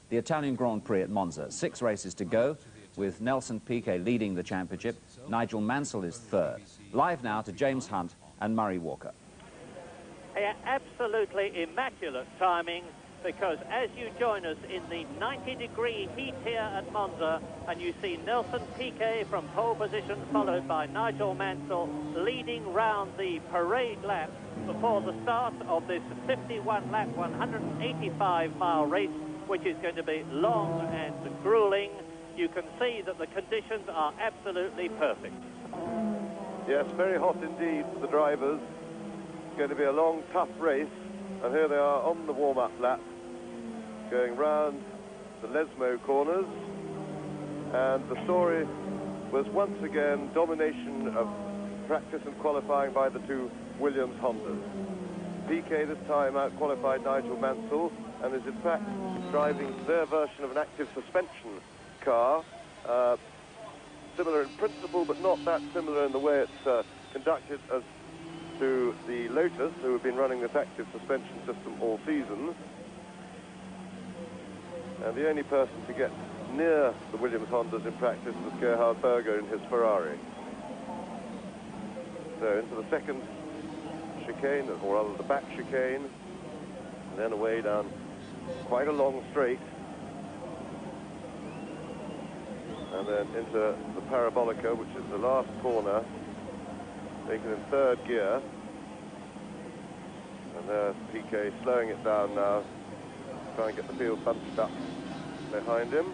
the Italian Grand-Prix at Monza. 6 races to go, with Nelson Piquet leading the championship. Nigel Mansell is third. Live now to James Hunt and Murray Walker. Yeah, absolutely immaculate timing, because as you join us in the 90-degree heat here at Monza, and you see Nelson Piquet from pole position, followed by Nigel Mansell, leading round the parade lap before the start of this 51-lap, 185-mile race, which is going to be long and grueling. You can see that the conditions are absolutely perfect. Yes, very hot indeed for the drivers. It's going to be a long, tough race. And here they are on the warm-up lap, going round the Lesmo corners. And the story was once again domination of practice and qualifying by the two Williams Hondas. Piquet this time out-qualified Nigel Mansell and is in fact driving their version of an active suspension car. Similar in principle, but not that similar in the way it's conducted as to the Lotus, who have been running this active suspension system all season. And the only person to get near the Williams Hondas in practice was Gerhard Berger in his Ferrari. So into the second chicane, or rather the back chicane, and then away down quite a long straight, and then into the Parabolica, which is the last corner, taken in third gear. And there's Piquet slowing it down now, trying to get the field bunched up behind him.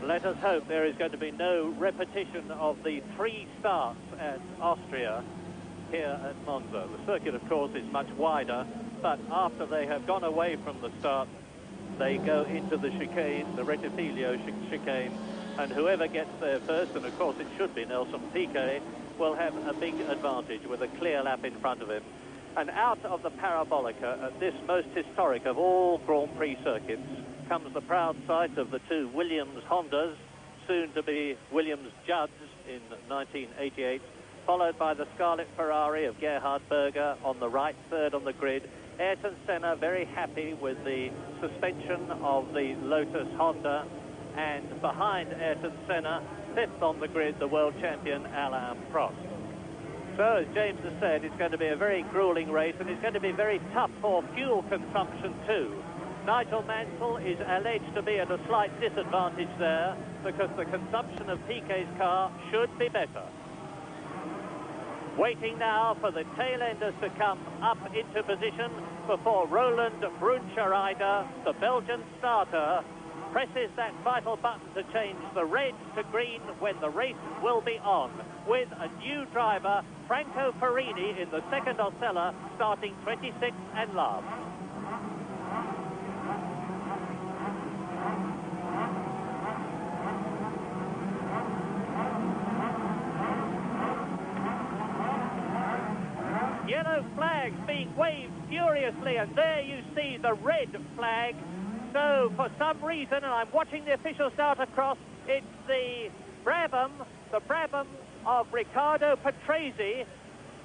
Let us hope there is going to be no repetition of the 3 starts at Austria here at Monza. The circuit, of course, is much wider, but after they have gone away from the start, they go into the chicane, the Rettifilo chicane, and whoever gets there first, and of course it should be Nelson Piquet, will have a big advantage with a clear lap in front of him. And out of the Parabolica, at this most historic of all Grand Prix circuits, comes the proud sight of the two Williams Hondas, soon to be Williams Judds in 1988, followed by the Scarlet Ferrari of Gerhard Berger on the right, third on the grid. Ayrton Senna very happy with the suspension of the Lotus Honda, and behind Ayrton Senna, fifth on the grid, the world champion Alain Prost. So, as James has said, it's going to be a very grueling race, and it's going to be very tough for fuel consumption too. Nigel Mansell is alleged to be at a slight disadvantage there, because the consumption of Piquet's car should be better. Waiting now for the tail-enders to come up into position before Roland Brunscheider, the Belgian starter, presses that vital button to change the red to green when the race will be on, with a new driver, Franco Farini, in the second Osella, starting 26th and last. Yellow flags being waved furiously, and there you see the red flag. So for some reason, and I'm watching the official start across, it's the Brabham of Riccardo Patrese,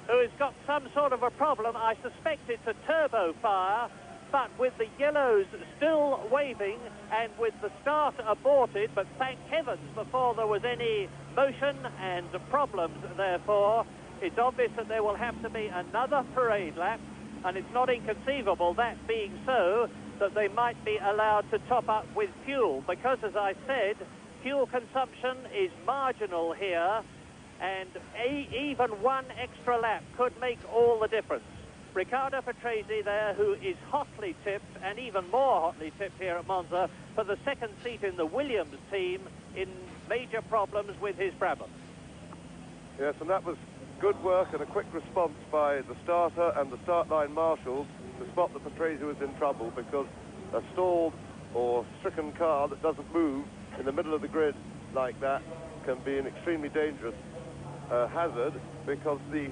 who has got some sort of a problem. I suspect it's a turbo fire, but with the yellows still waving and with the start aborted, but thank heavens before there was any motion and problems, therefore, it's obvious that there will have to be another parade lap, and it's not inconceivable, that being so, that they might be allowed to top up with fuel, because, as I said, fuel consumption is marginal here, and even one extra lap could make all the difference. Riccardo Patrese there, who is hotly tipped, and even more hotly tipped here at Monza, for the second seat in the Williams team, in major problems with his Brabham. Yes, and that was good work and a quick response by the starter and the start line marshals to spot that Patrese was in trouble, because a stalled or stricken car that doesn't move in the middle of the grid like that can be an extremely dangerous hazard, because the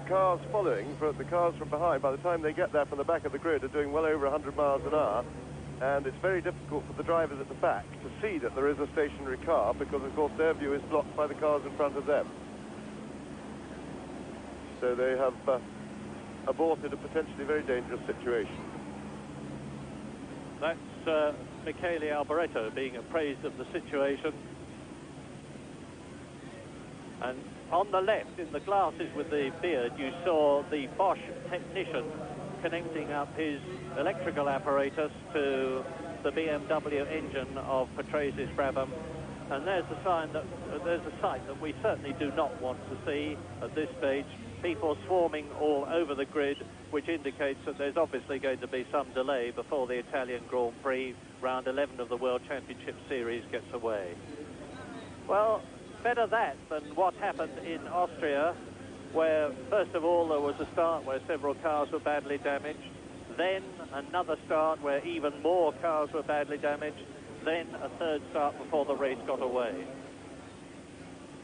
cars following, the cars from behind, by the time they get there from the back of the grid, are doing well over 100 miles an hour, and it's very difficult for the drivers at the back to see that there is a stationary car, because of course their view is blocked by the cars in front of them. So they have aborted a potentially very dangerous situation. That's Michele Alboreto being appraised of the situation. And on the left, in the glasses with the beard, you saw the Bosch technician connecting up his electrical apparatus to the BMW engine of Patrese Brabham. And there's a sign that there's a sight that we certainly do not want to see at this stage. People swarming all over the grid, which indicates that there's obviously going to be some delay before the Italian Grand Prix round 11 of the World Championship Series gets away. Well, better that than what happened in Austria, where first of all there was a start where several cars were badly damaged, then another start where even more cars were badly damaged, then a third start before the race got away.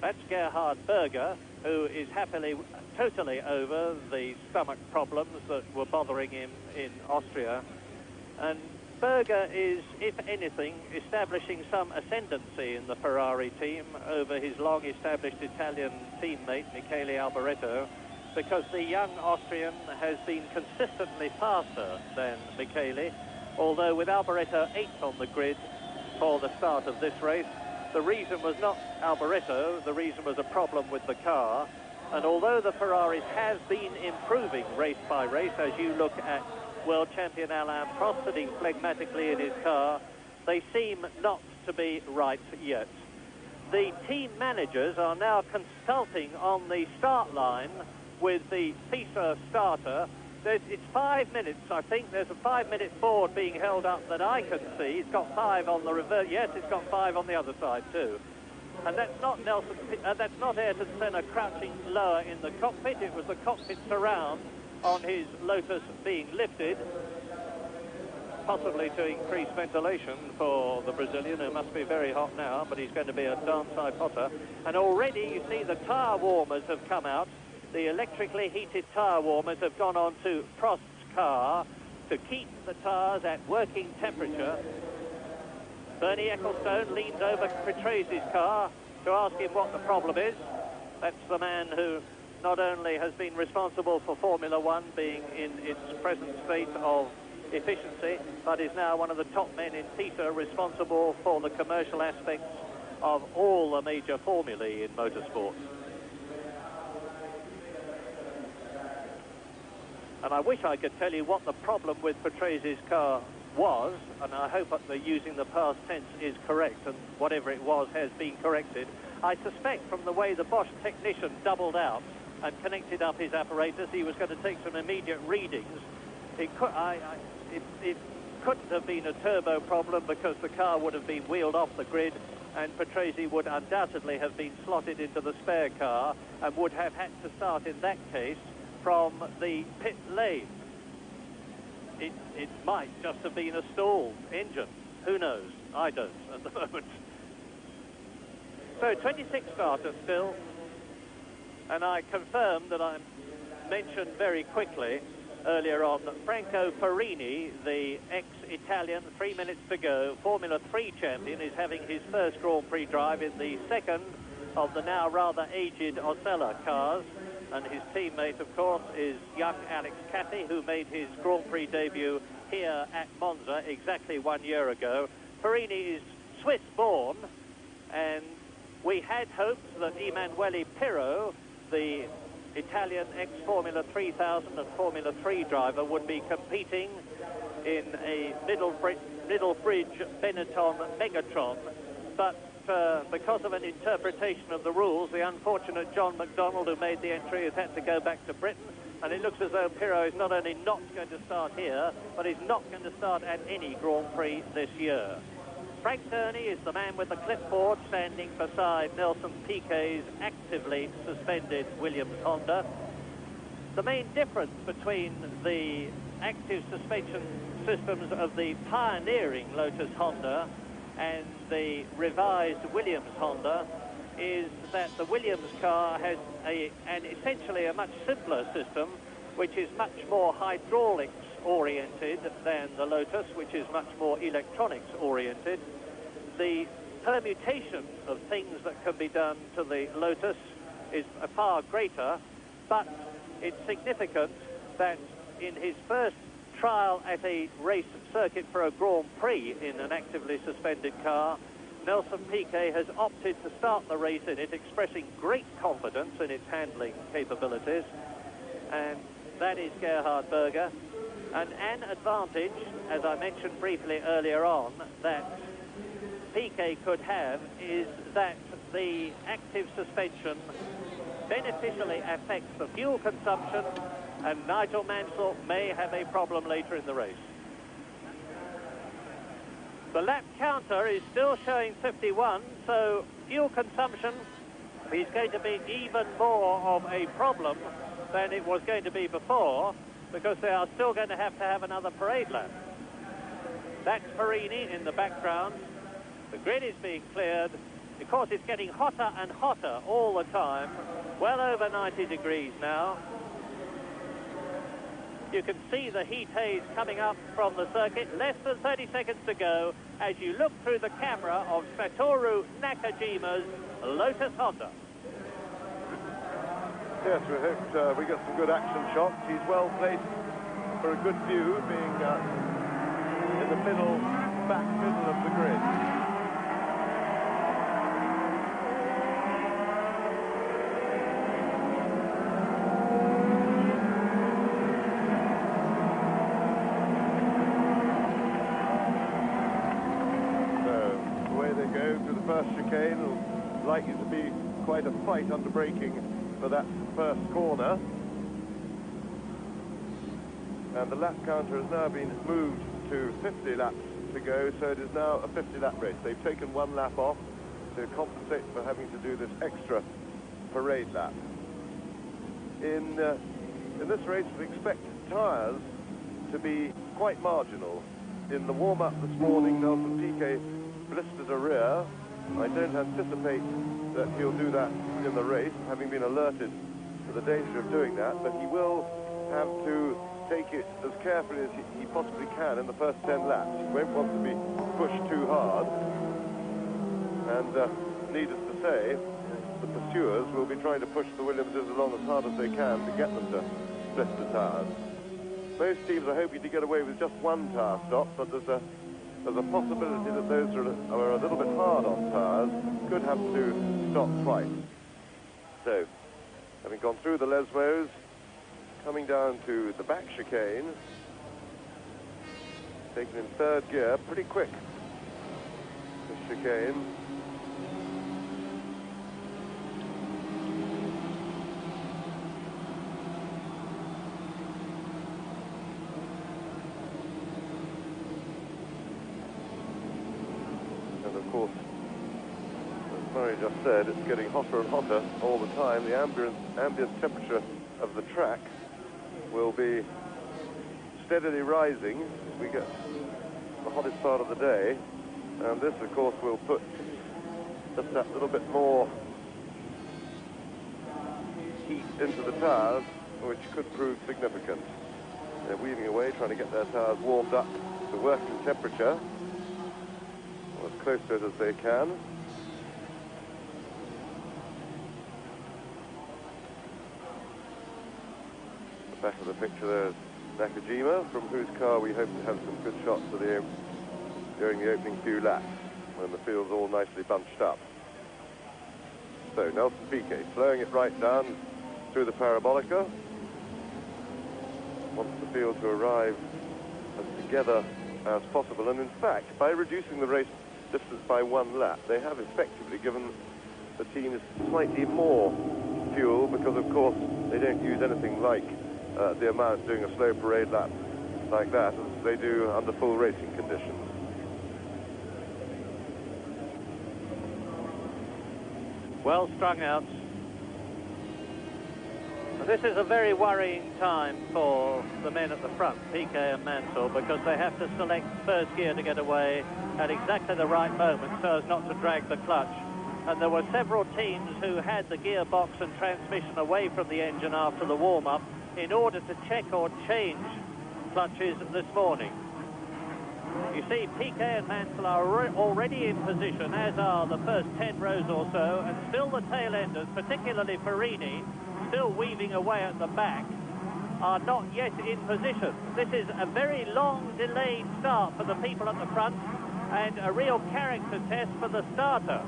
That's Gerhard Berger, who is happily totally over the stomach problems that were bothering him in Austria. And Berger is, if anything, establishing some ascendancy in the Ferrari team over his long-established Italian teammate, Michele Alboreto, because the young Austrian has been consistently faster than Michele, although with Alboreto 8th on the grid for the start of this race, the reason was not Alboreto, the reason was a problem with the car. And although the Ferraris have been improving race by race, as you look at world champion Alain Prost sitting phlegmatically in his car, they seem not to be right yet. The team managers are now consulting on the start line with the FISA starter. It's 5 minutes, I think. There's a 5-minute board being held up that I can see. It's got 5 on the reverse. Yes, it's got 5 on the other side too. And that's not that's not Ayrton Senna crouching lower in the cockpit. It was the cockpit surround on his Lotus being lifted, possibly to increase ventilation for the Brazilian, who must be very hot now, but he's going to be a darn sight hotter. And already you see the tyre warmers have come out. The electrically heated tyre warmers have gone on to Prost's car to keep the tyres at working temperature. Bernie Ecclestone leans over Petrese's car to ask him what the problem is. That's the man who not only has been responsible for Formula One being in its present state of efficiency, but is now one of the top men in FISA responsible for the commercial aspects of all the major formulae in motorsport. And I wish I could tell you what the problem with Petrese's car was, and I hope that they're using the past tense is correct, and whatever it was has been corrected. I suspect from the way the Bosch technician doubled out and connected up his apparatus, he was going to take some immediate readings. It couldn't have been a turbo problem, because the car would have been wheeled off the grid and Petrese would undoubtedly have been slotted into the spare car and would have had to start in that case from the pit lane. It might just have been a stalled engine. Who knows? I don't at the moment. So 26 starters still, and I confirm that I mentioned very quickly earlier on that Franco Perini, the ex-Italian, 3 minutes to go, Formula 3 champion, is having his first Grand Prix drive in the second of the now rather aged Osella cars. And his teammate, of course, is young Alex Cathy, who made his Grand Prix debut here at Monza exactly 1 year ago. Perini is Swiss-born, and we had hopes that Emanuele Pirro, the Italian ex-Formula 3000 and Formula 3 driver, would be competing in a middle bridge Benetton Megatron, but because of an interpretation of the rules, the unfortunate John McDonald, who made the entry, has had to go back to Britain, and it looks as though Pirro is not only not going to start here, but is not going to start at any Grand Prix this year. Frank Turney is the man with the clipboard standing beside Nelson Piquet's actively suspended Williams Honda. The main difference between the active suspension systems of the pioneering Lotus Honda and the revised Williams Honda is that the Williams car has essentially a much simpler system, which is much more hydraulics oriented than the Lotus, which is much more electronics oriented. The permutation of things that can be done to the Lotus is far greater, but it's significant that in his first trial at a race circuit for a Grand-Prix in an actively suspended car, Nelson Piquet has opted to start the race in it, expressing great confidence in its handling capabilities, and that is Gerhard Berger. And an advantage, as I mentioned briefly earlier on, that Piquet could have is that the active suspension beneficially affects the fuel consumption, and Nigel Mansell may have a problem later in the race. The lap counter is still showing 51, so fuel consumption is going to be even more of a problem than it was going to be before, because they are still going to have another parade lap. That's Perini in the background. The grid is being cleared. Of course, it's getting hotter and hotter all the time, well over 90 degrees now. You can see the heat haze coming up from the circuit. Less than 30 seconds to go as you look through the camera of Satoru Nakajima's Lotus Honda. Yes, we hope we get some good action shots. He's well placed for a good view, being in the back middle of the grid. First chicane will likely to be quite a fight under braking for that first corner, and the lap counter has now been moved to 50 laps to go, so it is now a 50-lap race. They've taken one lap off to compensate for having to do this extra parade lap. In this race, we expect tyres to be quite marginal. In the warm-up this morning, Nelson Piquet blistered a rear. I don't anticipate that he'll do that in the race, having been alerted to the danger of doing that, but he will have to take it as carefully as he possibly can in the first 10 laps. He won't want to be pushed too hard, and needless to say, the pursuers will be trying to push the Williamses along as hard as they can to get them to blister tyres. Most teams are hoping to get away with just one tyre stop, but there's a possibility that those who are a little bit hard on tyres could have to stop twice. So, having gone through the Lesmos, coming down to the back chicane, taken in third gear, pretty quick, this chicane. Of course, as Murray just said, it's getting hotter and hotter all the time. The ambient temperature of the track will be steadily rising as we get the hottest part of the day, and this, of course, will put just that little bit more heat into the tyres, which could prove significant. They're weaving away, trying to get their tyres warmed up to working temperature, as close to it as they can. The back of the picture there is Nakajima, from whose car we hope to have some good shots during the opening few laps, when the field's all nicely bunched up. So Nelson Piquet slowing it right down through the parabolica. Wants the field to arrive as together as possible, and in fact, by reducing the race distance by one lap, they have effectively given the teams slightly more fuel, because of course they don't use anything like the amount doing a slow parade lap like that as they do under full racing conditions. Well strung out. This is a very worrying time for the men at the front, Piquet and Mansell, because they have to select first gear to get away at exactly the right moment so as not to drag the clutch. And there were several teams who had the gearbox and transmission away from the engine after the warm-up in order to check or change clutches this morning. You see, Piquet and Mansell are already in position, as are the first 10 rows or so, and still the tail enders, particularly Farini, still weaving away at the back, are not yet in position. This is a very long, delayed start for the people at the front, and a real character test for the starter.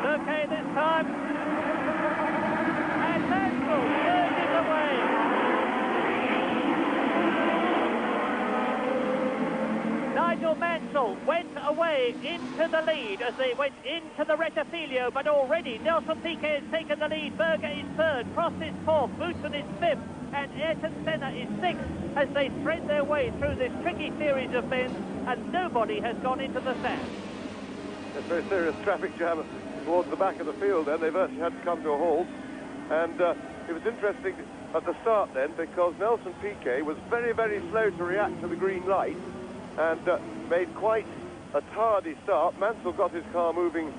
Okay this time, and Mansell surges away. Nigel Mansell went away into the lead as they went into the Rettifilio, but already Nelson Piquet has taken the lead. Berger is third, Prost is fourth, Boutsen is fifth, and Ayrton Senna is sixth as they thread their way through this tricky series of bends, and nobody has gone into the sand. It's a very serious traffic jam towards the back of the field then. They virtually had to come to a halt. And it was interesting at the start then, because Nelson Piquet was very, very slow to react to the green light and made quite a tardy start. Mansell got his car moving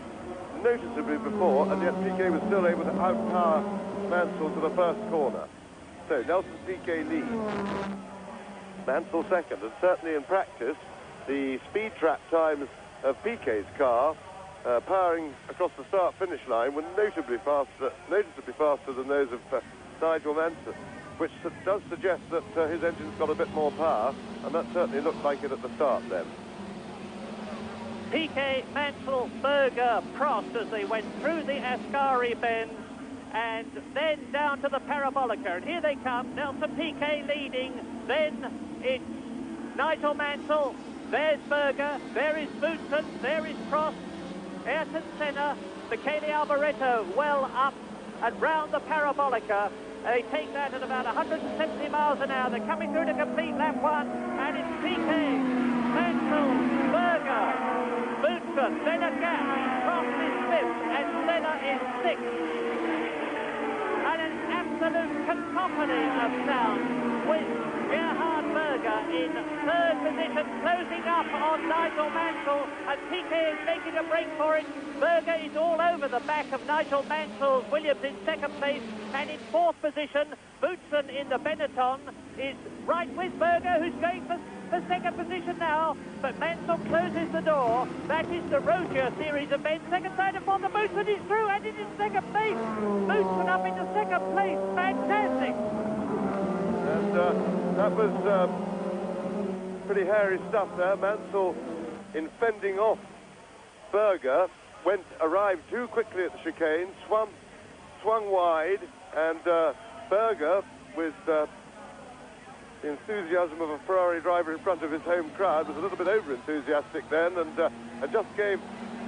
noticeably before, and yet Piquet was still able to outpower Mansell to the first corner. So Nelson Piquet leads, Mansell second, and certainly in practice the speed trap times of Piquet's car powering across the start-finish line were noticeably faster than those of Nigel Mansell, which does suggest that his engine's got a bit more power, and that certainly looked like it at the start then. Piquet, Mansell, Berger, Prost as they went through the Ascari bend and then down to the Parabolica. And here they come, Nelson Piquet leading, then it's Nigel Mansell, there's Berger, there is Boutsen, there is Prost, Ayrton Senna, Michele Alboreto well up and round the Parabolica. They take that at about 170 miles an hour. They're coming through to complete lap one, and it's Piquet, Mansell, Berger, Boutsen, then a gap. Prost is fifth, and Senna is sixth. And an absolute cacophony of sound with Gerhard Berger in third position, closing up on Nigel Mansell, and Piquet is making a break for it. Berger is all over the back of Nigel Mansell's Williams in second place, and in fourth position, Boutsen in the Benetton is right with Berger, who's going for second position now, but Mansell closes the door. That is the Rogier series of men. Second, third, and fourth. The Boutsen is through, and it is second place. Boutsen up into second place. Fantastic. And that was pretty hairy stuff there. Mansell, in fending off Berger, arrived too quickly at the chicane, swung wide, and Berger, with the enthusiasm of a Ferrari driver in front of his home crowd, was a little bit over-enthusiastic then, and just gave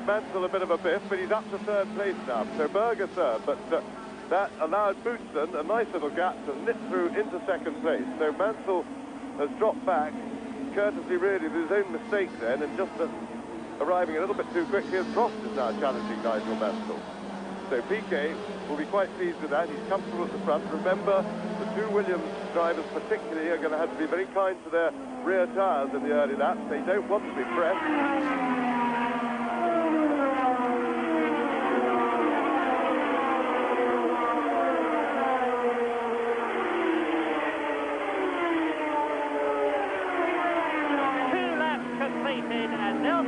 Mansell a bit of a biff, but he's up to third place now. So Berger third, but that allowed Boutsen a nice little gap to nip through into second place. So Mansell has dropped back, courtesy really of his own mistake then, and just arriving a little bit too quickly, and Prost is now challenging Nigel Mansell. So Piquet will be quite pleased with that. He's comfortable at the front. Remember, the two Williams drivers particularly are going to have to be very kind to their rear tyres in the early laps. They don't want to be pressed.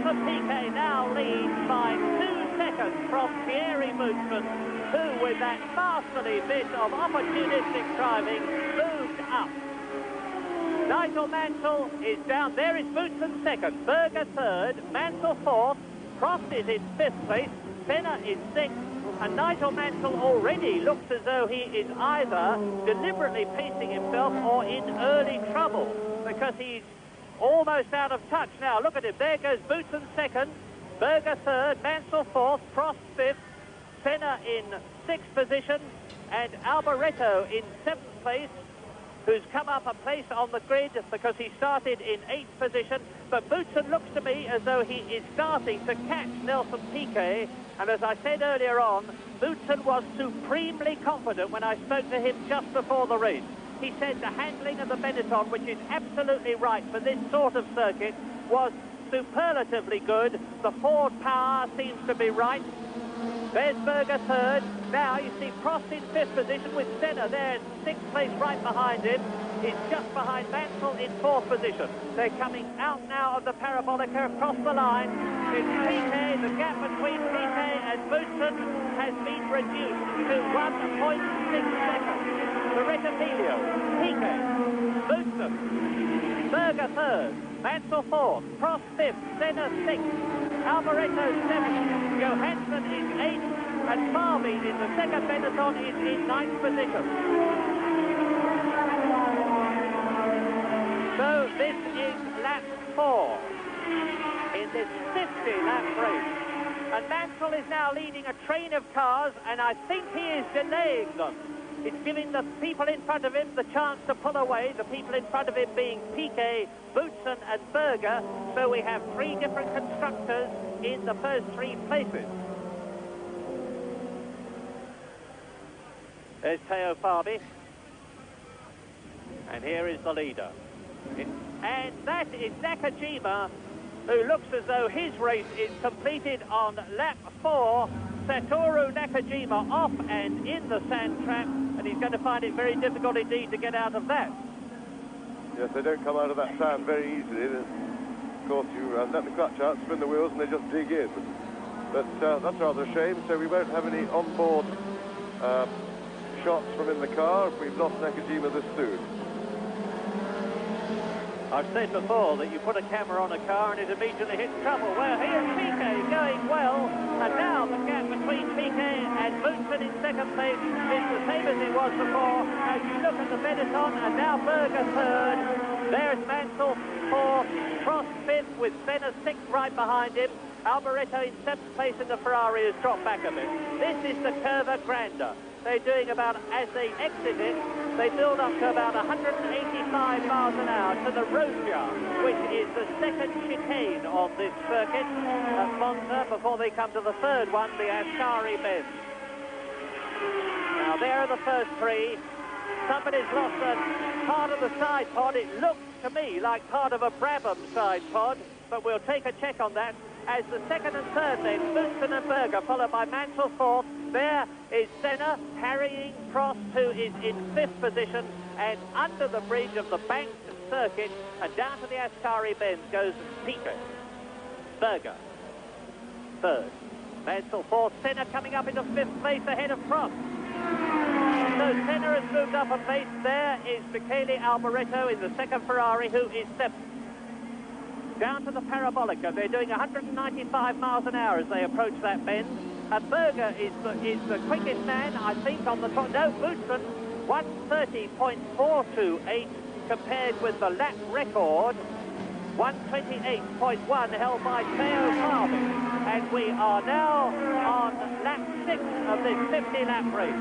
Piquet now leads by 2 seconds from Thierry Boutsen, who with that masterly bit of opportunistic driving moved up. Nigel Mansell is down. There is Boutsen second, Berger third, Mansell fourth, Prost is in fifth place, Senna is sixth, and Nigel Mansell already looks as though he is either deliberately pacing himself or in early trouble, because he's almost out of touch now. Look at him. There goes Boutsen second, Berger third, Mansell fourth, Prost fifth, Senna in sixth position, and Alboreto in seventh place, who's come up a place on the grid because he started in eighth position. But Boutsen looks to me as though he is starting to catch Nelson Piquet, and as I said earlier on, Boutsen was supremely confident when I spoke to him just before the race. He said the handling of the Benetton, which is absolutely right for this sort of circuit, was superlatively good. The Ford power seems to be right. There's Berger third. Now you see Prost in fifth position with Senna there in sixth place right behind him. He's just behind Mansell in fourth position. They're coming out now of the parabolica across the line. It's Piquet. The gap between Piquet and Boutsen has been reduced to 1.6 seconds. The Recopilio, Piquet, Boutsen, Berger third, Mansell fourth, Prost fifth, Senna sixth, Alboreto seventh, Johansson is eighth, and Farby in the second Benetton is in ninth position. So this is lap 4 in this 50-lap race. And Mansell is now leading a train of cars, and I think he is delaying them. It's giving the people in front of him the chance to pull away, the people in front of him being Piquet, Boutsen and Berger. So we have 3 different constructors in the first 3 places. There's Teo Farby. And here is the leader. And that is Nakajima, who looks as though his race is completed on lap 4. Satoru Nakajima off and in the sand trap, and he's going to find it very difficult indeed to get out of that. Yes, they don't come out of that sand very easily. Of course, you let the clutch out, spin the wheels, and they just dig in. But that's rather a shame, so we won't have any onboard shots from in the car if we've lost Nakajima this soon. I've said before that you put a camera on a car and it immediately hits trouble. Well, here's Piquet going well, and now the gap between Piquet and Boutsen in second place is the same as it was before. As you look at the Benetton, and now Berger third. There's Mansell fourth, Prost fifth with Senna sixth right behind him. Alboreto in seventh place, and the Ferrari has dropped back a bit. This is the Curva Grande. They're doing about, as they exit it, they build up to about 185 miles an hour to the Rosia, which is the second chicane on this circuit at Monza before they come to the third one, the Ascari bend. Now there are the first 3. Somebody's lost a part of the side pod. It looks to me like part of a Brabham side pod, but we'll take a check on that. As the second and third then, Boutsen and Berger, followed by Mansell fourth. There is Senna harrying Prost, who is in fifth position, and under the bridge of the banked circuit and down to the Ascari bend goes Piquet. Berger third, Mansell fourth, Senna coming up into fifth place ahead of Prost. So Senna has moved up a place. There is Michele Alboreto in the second Ferrari, who is seventh. Down to the Parabolica, they're doing 195 miles an hour as they approach that bend. And Berger is the quickest man, I think, on the top. No, Boutsen, 130.428 compared with the lap record, 128.1 held by Teo Farby. And we are now on lap 6 of this 50-lap race.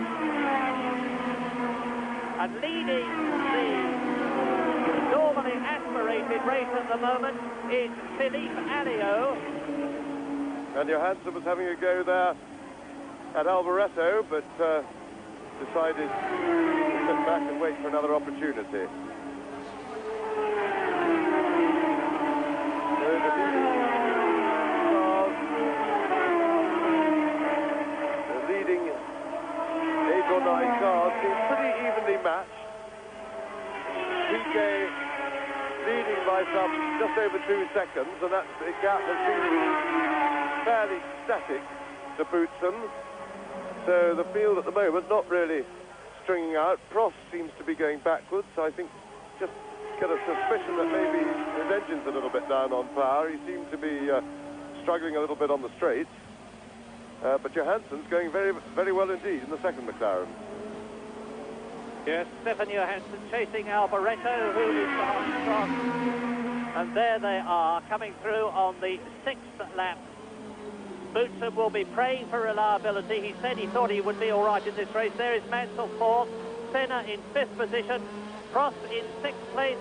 And leading the normally aspirated race at the moment is Philippe Alliot. And Johansson was having a go there at Alboreto, but decided to sit back and wait for another opportunity. The leading 8 or 9 cars seem pretty evenly matched. Piquet leading by just over 2 seconds, and that gap has been fairly static to Boutsen. So the field at the moment not really stringing out. Prost seems to be going backwards. I think just get a suspicion that maybe his engine's a little bit down on power. He seemed to be struggling a little bit on the straights. But Johansson's going very, very well indeed in the second McLaren. Yes, Stefan Johansson chasing Alboreto, who is behind Prost. And there they are, coming through on the 6th lap. Boutsen will be praying for reliability. He said he thought he would be all right in this race. There is Mansell fourth, Senna in 5th position, Prost in 6th place,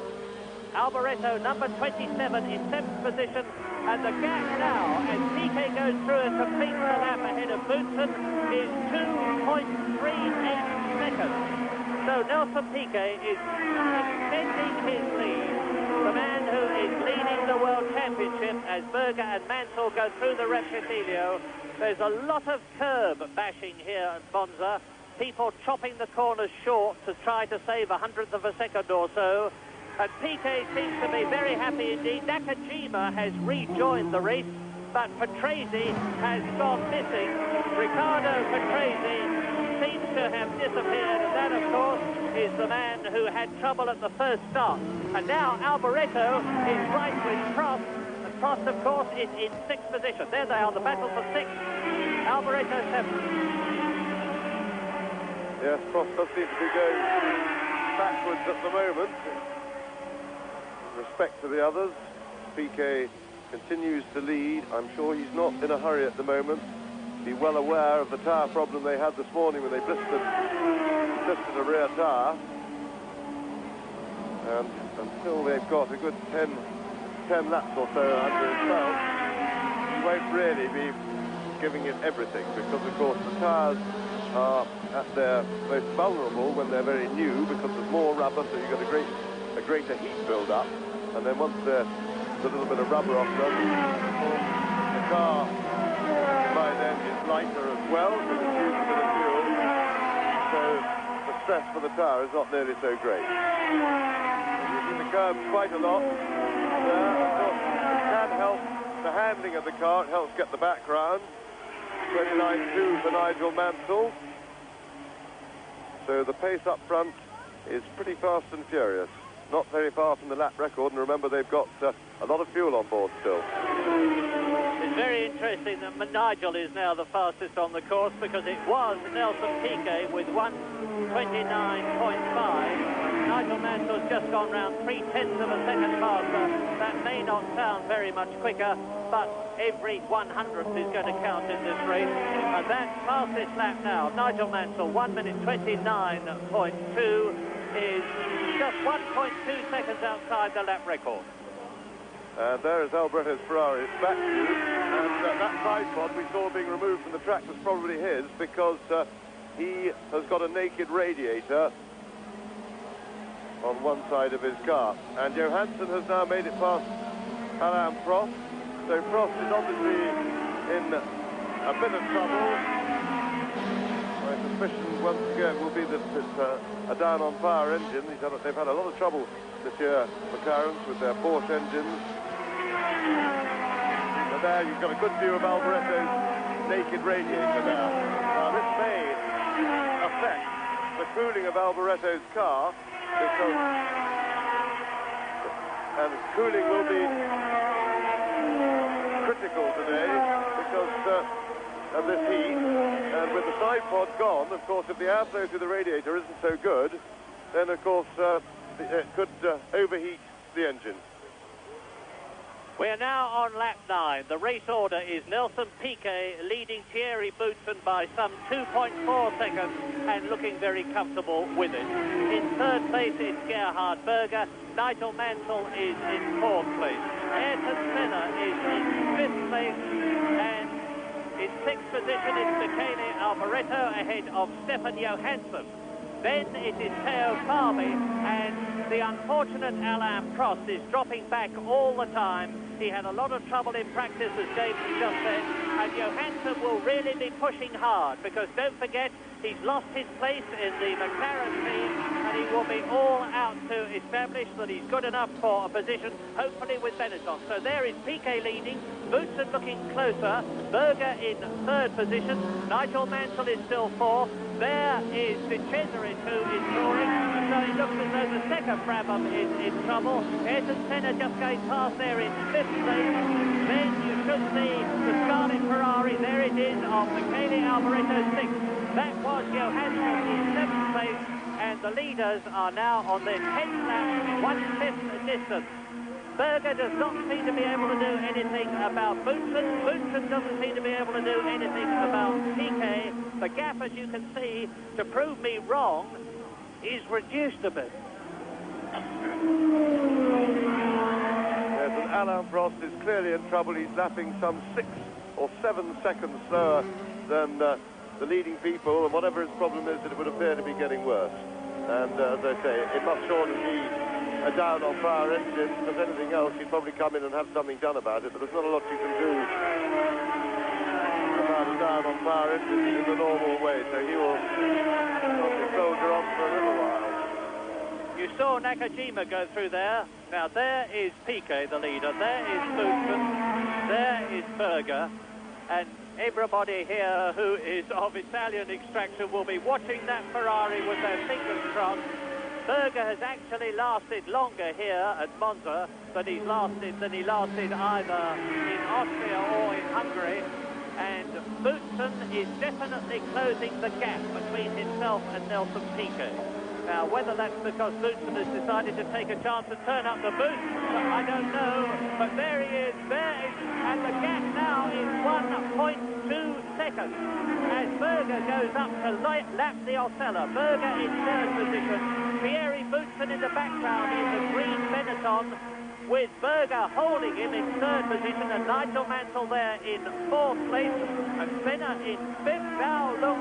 Alboreto number 27 in 7th position, and the gap now, as Piquet goes through and completes the lap ahead of Boutsen, is 2.38 seconds. So Nelson Piquet is extending his lead. The man who is leading the World Championship as Berger and Mansell go through the Reptitilio. There's a lot of curb bashing here at Monza. People chopping the corners short to try to save a hundredth of a second or so. And Piquet seems to be very happy indeed. Nakajima has rejoined the race, but Patrese has gone missing. Ricardo Patrese seems to have disappeared, and that, of course, is the man who had trouble at the first start. And now Alboreto is right with Prost, and Prost, of course, is in 6th position. There they are, the battle for 6th. Alboreto 7th. Yes, Prost does seem to be going backwards at the moment. In respect to the others, Piquet continues to lead. I'm sure he's not in a hurry at the moment. Be well aware of the tyre problem they had this morning when they blistered a rear tyre. And until they've got a good 10 laps or so under his belt, he won't really be giving it everything, because of course the tyres are at their most vulnerable when they're very new, because there's more rubber, so you've got a greater heat build up, and then once there's a little bit of rubber off them, the car by then is lighter as well, because it's used a bit of fuel, so the stress for the tyre is not nearly so great. Using the curbs quite a lot, of course, it can help the handling of the car, it helps get the background. 29.2 for Nigel Mansell. So the pace up front is pretty fast and furious. Not very far from the lap record, and remember they've got a lot of fuel on board still. It's very interesting that Nigel is now the fastest on the course, because it was Nelson Piquet with 1:29.5. Nigel Mansell's just gone round 3/10 of a second faster. That may not sound very much quicker, but every 100th is going to count in this race. And that fastest lap now, Nigel Mansell, 1:29.2, is just 1.2 seconds outside the lap record. And there is Alboreto's Ferrari. It's back to you. And that side pod we saw being removed from the track was probably his, because he has got a naked radiator on one side of his car. And Johansson has now made it past Alain Prost. So Prost is obviously in a bit of trouble. My suspicion once again will be that it's a down-on-fire engine. They've had a lot of trouble this year, McLaren's, with their Porsche engines. So there you've got a good view of Alboreto's naked radiator now. Now this may affect the cooling of Alboreto's car, and cooling will be critical today because of this heat, and with the side pod gone, of course, if the airflow through the radiator isn't so good, then of course it could overheat the engine. We are now on lap 9. The race order is Nelson Piquet leading Thierry Boutsen by some 2.4 seconds and looking very comfortable with it. In 3rd place it's Gerhard Berger. Nigel Mansell is in 4th place. Ayrton Senna is in 5th place, and in 6th position is Michele Alboreto ahead of Stefan Johansson. Then it is Theo Fabi, and the unfortunate Alain Prost is dropping back all the time. He had a lot of trouble in practice, as James just said, and Johansson will really be pushing hard, because don't forget, he's lost his place in the McLaren team, and he will be all out to establish that he's good enough for a position, hopefully with Benetton. So there is Piquet leading, Boutsen looking closer, Berger in 3rd position, Nigel Mansell is still 4th, there is De Cesaris who is touring, so it looks as though the second Brabham is in trouble. Ayrton Senna just going past there in 5th place. Then you should see the Scarlet Ferrari, there it is, of Michele Alboreto 6th. That was Johansson in 7th place, and the leaders are now on their 10th lap, 1/5 distance. Berger does not seem to be able to do anything about Boutsen. Boutsen doesn't seem to be able to do anything about Piquet. The gap, as you can see, to prove me wrong, is reduced a bit. Yes, and Alain Prost is clearly in trouble. He's lapping some 6 or 7 seconds slower than the leading people, and whatever his problem is, it would appear to be getting worse. And as I say, it must surely be a down on power engine. If there's anything else, you'd probably come in and have something done about it, but there's not a lot you can do about a down on power engine in the normal way, so he will probably soldier on for a little while. You saw Nakajima go through there. Now there is Piquet, the leader. There is Boutsen. There is Berger. And everybody here who is of Italian extraction will be watching that Ferrari with their fingers crossed. Berger has actually lasted longer here at Monza than he lasted either in Austria or in Hungary. And Boutsen is definitely closing the gap between himself and Nelson Piquet. Now, whether that's because Boutsen has decided to take a chance and turn up the boost, I don't know. But there he is, and the gap now is 1.2 seconds. As Berger goes up to lap the Osella. Berger in third position. Thierry Boutsen in the background in the green Benetton, with Berger holding him in third position, and Nigel Mansell there in fourth place, and Senna in fifth. Now look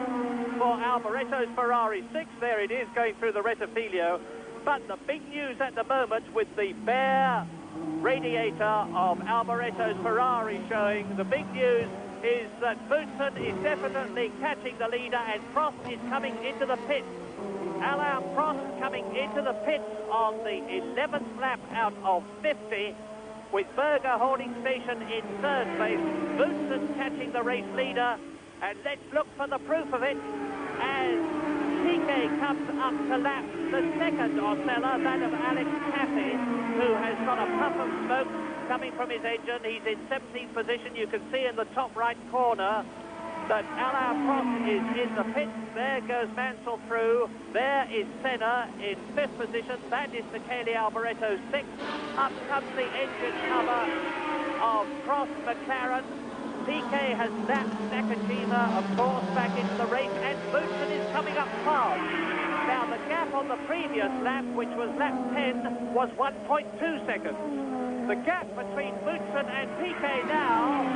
for Alboretto's Ferrari 6. There it is, going through the Rettifilo. But the big news at the moment, with the bare radiator of Alboretto's Ferrari showing, the big news is that Boutsen is definitely catching the leader, and Prost is coming into the pits. Alain Prost coming into the pits on the 11th lap out of 50, with Berger holding station in third place, Boutsen catching the race leader. And let's look for the proof of it as Piquet comes up to lap the second Osella, that of Alex Caffey, who has got a puff of smoke coming from his engine. He's in 17th position. You can see in the top right corner that Alain Prost is in the pits. There goes Mansell through. There is Senna in 5th position. That is Michele Alboretto 6th. Up comes the engine cover of Prost McLaren. Piquet has lapped Nakajima, of course, back into the race, and Boutsen is coming up fast. Now, the gap on the previous lap, which was lap 10, was 1.2 seconds. The gap between Boutsen and Piquet now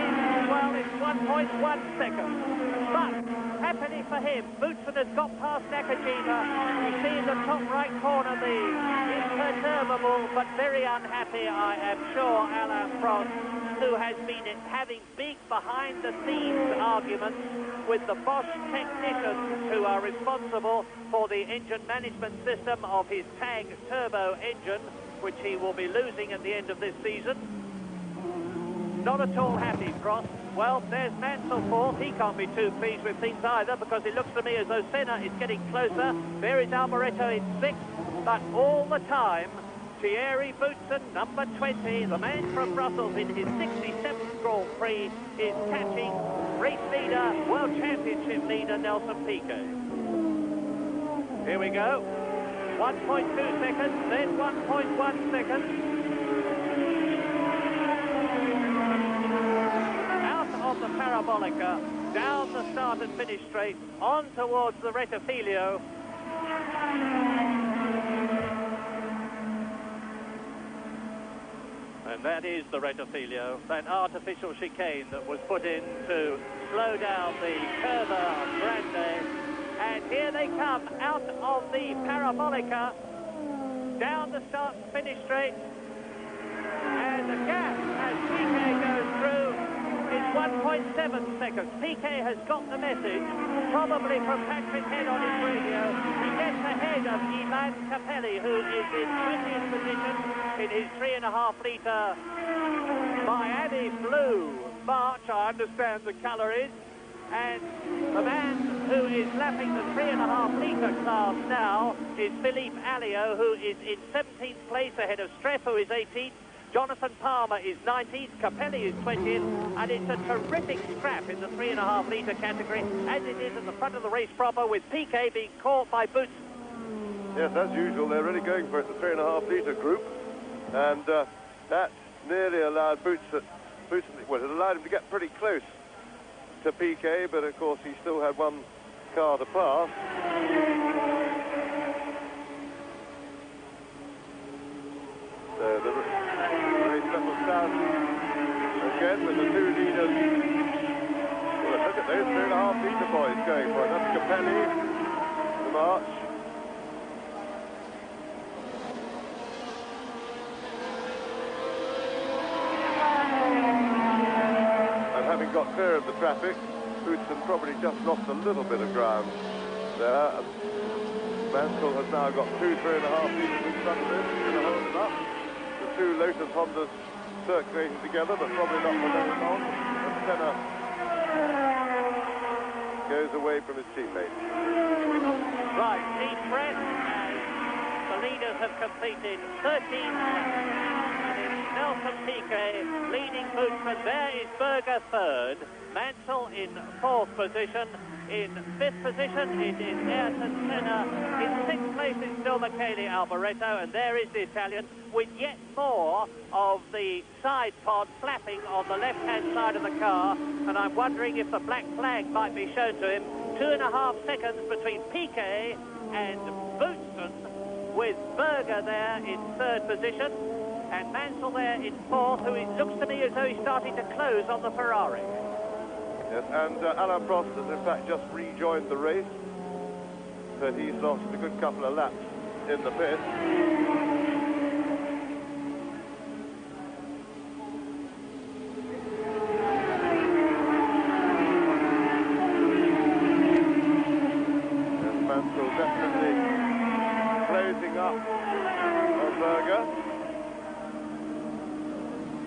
is, well, it's 1.1 seconds. But, happily for him, Boutsen has got past Nakajima. You see in the top right corner the imperturbable but very unhappy, I am sure, Alain Prost, who has been having big behind-the-scenes arguments with the Bosch technicians who are responsible for the engine management system of his TAG turbo engine, which he will be losing at the end of this season. Not at all happy, Prost. Well, there's Mansell fourth. He can't be too pleased with things either, because it looks to me as though Senna is getting closer. There is Alboretto in sixth, but all the time, Thierry Boutsen, number 20, the man from Brussels in his 67th Grand Prix, is catching race leader, World Championship leader, Nelson Piquet. Here we go. 1.2 seconds, then 1.1 seconds. Out of the parabolica, down the start and finish straight, on towards the Rettifilo. And that is the Rettifilo, that artificial chicane that was put in to slow down the Curva Grande. And here they come out of the parabolica, down the start and finish straight. And the gap as Piquet goes through is 1.7 seconds. Piquet has got the message, probably from Patrick Head on his radio. He gets ahead of Ivan Capelli, who is in 20th position in his 3.5-litre Miami Blue March, I understand the colour is. And the man who is lapping the 3.5-litre class now is Philippe Alliot, who is in 17th place ahead of Streff, who is 18th. Jonathan Palmer is 19th, Capelli is 20th, and it's a terrific scrap in the 3.5-litre category, as it is at the front of the race proper, with Piquet being caught by Boutsen. Yes, as usual, they're really going for it, the 3.5-litre group, and that nearly allowed Boutsen, well, it allowed him to get pretty close to Piquet, but of course he still had one car to pass. So the race settles down again with the two leaders. Well, look at those 3.5-litre boys going for it. That's Capelli, the March. got clear of the traffic. Boutsen probably just lost a little bit of ground there. And Mansell has now got 3.5 meters in front of him to hold him up. The two Lotus Hondas circulating together, but probably not for very long. And Senna goes away from his teammate. Right, deep breath as the leaders have completed 13 laps. And it's Nelson Piquet leading Boutsen. There is Berger third. Mansell in fourth position. In fifth position, it is Ayrton Senna. In sixth place, it's still Michele Alboreto, and there is the Italian, with yet more of the side pod flapping on the left-hand side of the car, and I'm wondering if the black flag might be shown to him. 2.5 seconds between Piquet and Boutsen, with Berger there in third position, and Mansell there in fourth, who it looks to me as though he's starting to close on the Ferrari. Yes, and Alain Prost has in fact just rejoined the race, but he's lost a good couple of laps in the pit. And Mansell definitely closing up on Berger.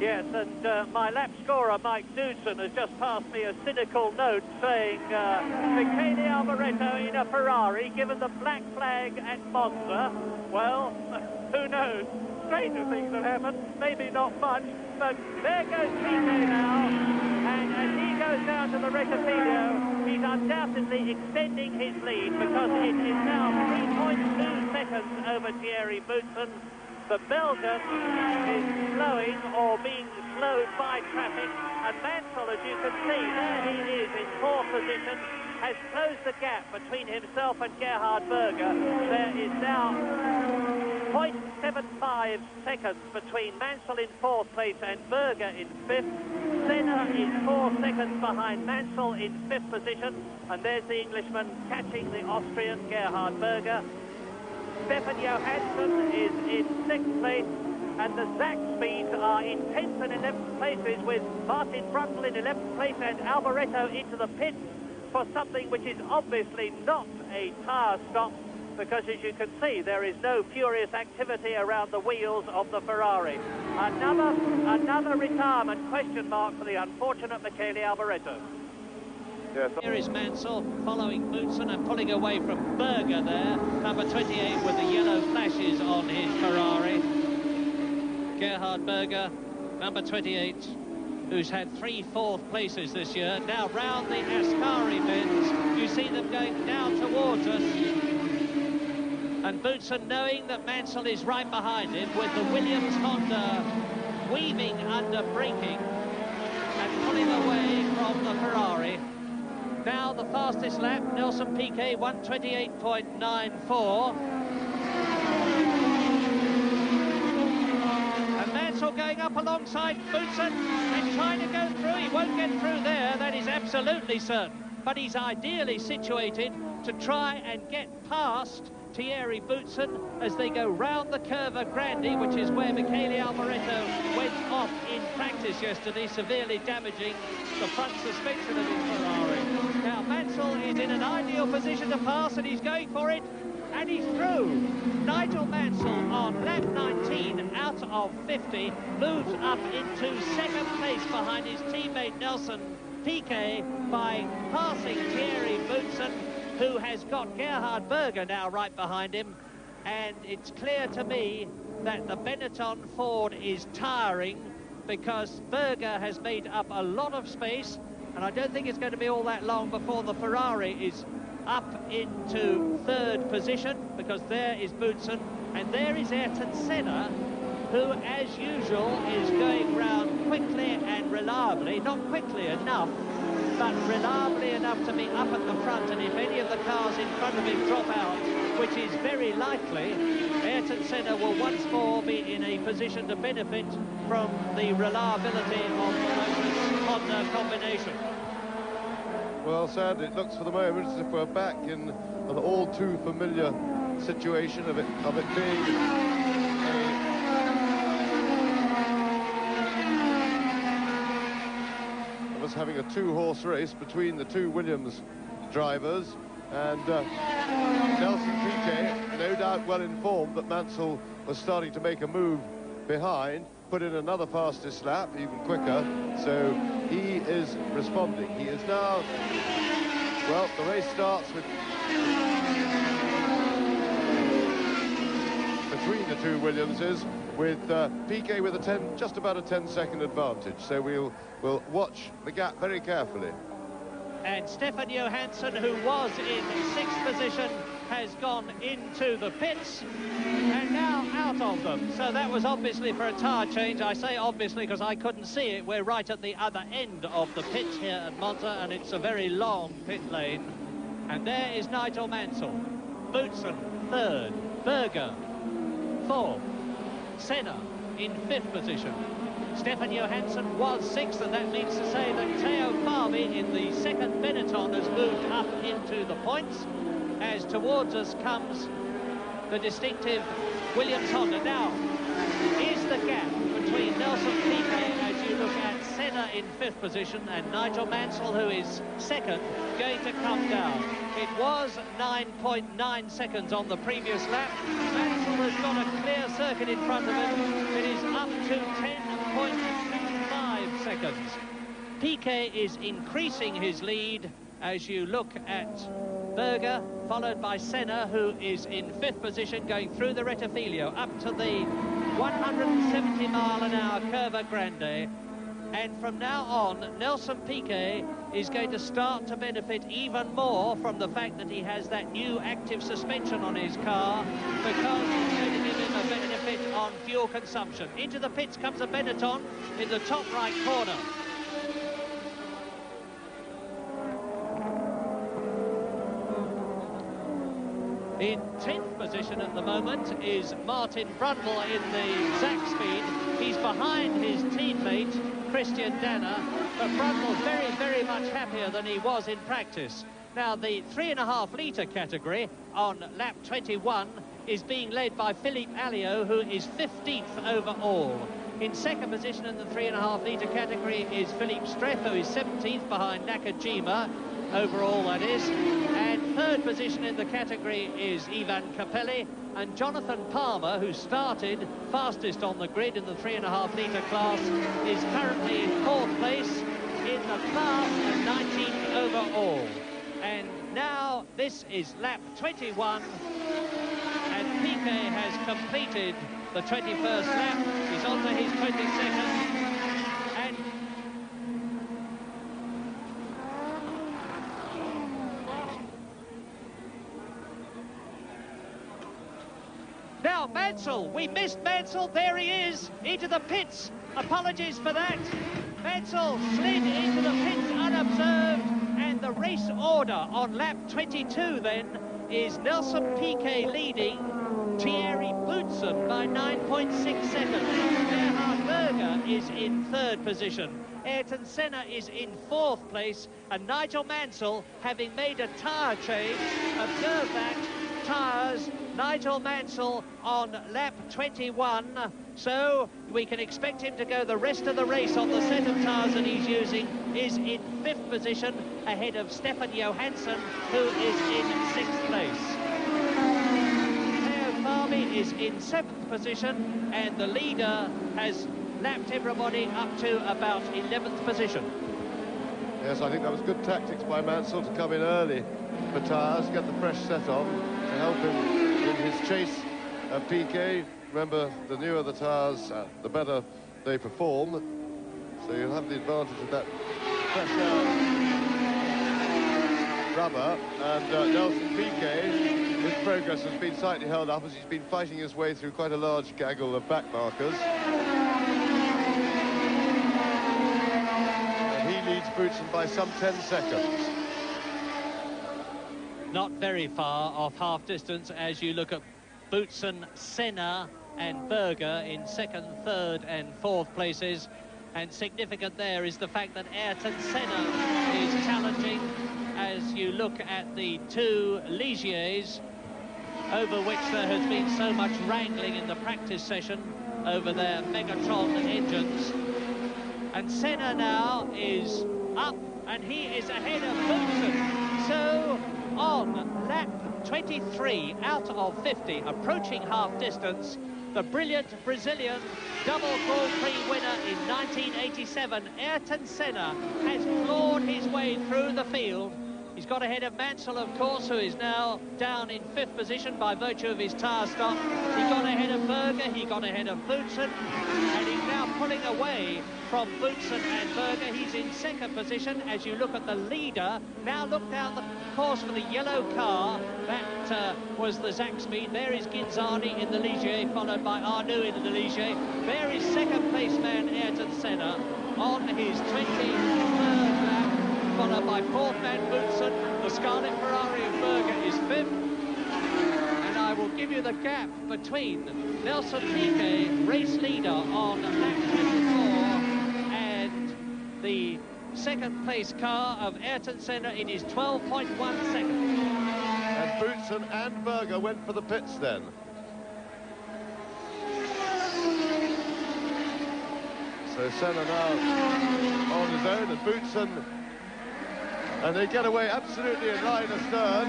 Yes, and my lap scorer, Mike Knudsen, has just passed me a cynical note saying Michele Alboreto in a Ferrari, given the black flag at Monza. Well, who knows? Stranger things have happened, maybe not much, but there goes Piquet now, and as he goes down to the Rettifilo, he's undoubtedly extending his lead because it is now 3.2 seconds over Thierry Boutsen. The Belgian is slowing or being slowed by traffic, and Mansell, as you can see, there he is in fourth position, has closed the gap between himself and Gerhard Berger. There is now 0.75 seconds between Mansell in fourth place and Berger in fifth. Senna is 4 seconds behind Mansell in fifth position, and there's the Englishman catching the Austrian Gerhard Berger. Stefan Johansson is in sixth place, and the Zach Speeds are in 10th and 11th places, with Martin Brundle in 11th place and Alboreto into the pits for something which is obviously not a tyre stop, because as you can see, there is no furious activity around the wheels of the Ferrari. Another retirement question mark for the unfortunate Michele Alboreto. Yes. Here is Mansell following Boutsen and pulling away from Berger there, number 28 with the yellow flashes on his Ferrari. Gerhard Berger, number 28, who's had 3 fourth places this year. Now round the Ascari bends, you see them going now towards us. And Boutsen, knowing that Mansell is right behind him, with the Williams Honda weaving under braking and pulling away from the Ferrari. Now the fastest lap, Nelson Piquet, 1:28.94. And Mansell going up alongside Boutsen and trying to go through. He won't get through there, that is absolutely certain. But he's ideally situated to try and get past Thierry Boutsen as they go round the curve of Grandi, which is where Michele Alboreto went off in practice yesterday, severely damaging the front suspension of his Ferrari. Now Mansell is in an ideal position to pass, and he's going for it, and he's through. Nigel Mansell on lap 19 out of 50 moves up into second place behind his teammate Nelson Piquet by passing Thierry Boutsen, who has got Gerhard Berger now right behind him. And it's clear to me that the Benetton Ford is tiring, because Berger has made up a lot of space, and I don't think it's going to be all that long before the Ferrari is up into third position, because there is Boutsen and there is Ayrton Senna, who as usual is going round quickly and reliably, not quickly enough, but reliably enough to be up at the front. And if any of the cars in front of him drop out, which is very likely, Ayrton Senna will once more be in a position to benefit from the reliability of the Lotus Honda combination. Well, sadly, it looks for the moment as if we're back in an all too familiar situation of it being a course, having a two-horse race between the two Williams drivers, and Nelson Piquet, no doubt well informed that Mansell was starting to make a move behind, put in another fastest lap, even quicker, so he is responding. He is now, well, the race starts with between the two Williamses, with Piquet with just about a 10-second advantage, so we'll watch the gap very carefully. And Stefan Johansson, who was in 6th position, has gone into the pits and now out of them. So that was obviously for a tyre change. I say obviously because I couldn't see it. We're right at the other end of the pits here at Monza, and it's a very long pit lane. And there is Nigel Mansell. Boutsen, 3rd. Berger, 4th. Senna in 5th position. Stefan Johansson was 6th, and that means to say that Theo Fabi in the 2nd Benetton has moved up into the points, as towards us comes the distinctive Williams Honda. Now, is the gap between Nelson Piquet, as you look at Senna in 5th position, and Nigel Mansell, who is 2nd, going to come down? It was 9.9 seconds on the previous lap. Mansell has got a clear circuit in front of him. It is up to 10.5 seconds. Piquet is increasing his lead as you look at Berger, followed by Senna, who is in 5th position, going through the Rettifilo up to the 170-mile-an-hour Curva Grande. And from now on, Nelson Piquet is going to start to benefit even more from the fact that he has that new active suspension on his car, because it's going to give him a benefit on fuel consumption. Into the pits comes a Benetton in the top right corner. In 10th position at the moment is Martin Brundle in the Zach Speed. He's behind his teammate, Christian Danner, but Brundle's very, very much happier than he was in practice. Now, the 3.5 litre category on lap 21 is being led by Philippe Alliot, who is 15th overall. In 2nd position in the 3.5 litre category is Philippe Streff, who is 17th behind Nakajima. Overall, that is. And 3rd position in the category is Ivan Capelli, and Jonathan Palmer, who started fastest on the grid in the 3.5 litre class, is currently in 4th place in the class and 19th overall. And now this is lap 21, and Piquet has completed the 21st lap. He's on to his 22nd. Now, Mansell, we missed Mansell, there he is, into the pits. Apologies for that. Mansell slid into the pits unobserved, and the race order on lap 22 then is Nelson Piquet leading Thierry Boutsen by 9.6 seconds. Gerhard Berger is in 3rd position. Ayrton Senna is in 4th place, and Nigel Mansell, having made a tyre change, observe that, tyres, Nigel Mansell on lap 21, so we can expect him to go the rest of the race on the set of tyres that he's using, is in 5th position, ahead of Stefan Johansson, who is in 6th place. Theo Fabi is in 7th position, and the leader has lapped everybody up to about 11th position. Yes, I think that was good tactics by Mansell to come in early for tyres, get the fresh set on, to help him in his chase of Piquet. Remember, the newer the tyres, the better they perform. So you'll have the advantage of that fresh rubber. And Nelson Piquet, his progress has been slightly held up as he's been fighting his way through quite a large gaggle of back markers. And he leads Boutsen by some 10 seconds. Not very far off half distance as you look at Boutsen, Senna and Berger in 2nd, 3rd and 4th places. And significant there is the fact that Ayrton Senna is challenging as you look at the two Ligiers, over which there has been so much wrangling in the practice session over their Megatron engines. And Senna now is up, and he is ahead of Monцы. So on lap 23 out of 50, approaching half distance, the brilliant Brazilian double Grand Prix winner in 1987, Ayrton Senna, has clawed his way through the field. He's got ahead of Mansell, of course, who is now down in 5th position by virtue of his tyre stop. He got ahead of Berger, he got ahead of Boutsen, and he's now pulling away from Boutsen and Berger. He's in 2nd position as you look at the leader. Now look down the course for the yellow car. That was the Zaxby. There is Ghinzani in the Ligier, followed by Arnoux in the Ligier. There is 2nd place man Ayrton Senna on his 23rd lap, followed by 4th man Boutsen. The Scarlet Ferrari of Berger is 5th. And I will give you the gap between Nelson Piquet, race leader on lap 24, and the 2nd place car of Ayrton Senna. It is 12.1 seconds. And Boutsen and Berger went for the pits then. So Senna now on his own, and Boutsen, and they get away absolutely in line astern.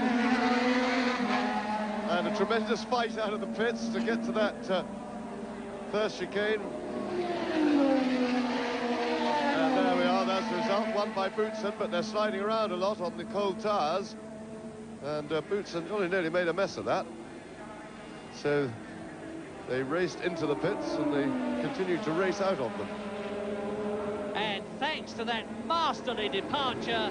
And a tremendous fight out of the pits to get to that first chicane. And there we are, that's the result, won by Boutsen, but they're sliding around a lot on the cold tyres. And Boutsen nearly made a mess of that. So they raced into the pits and they continued to race out of them. And thanks to that masterly departure,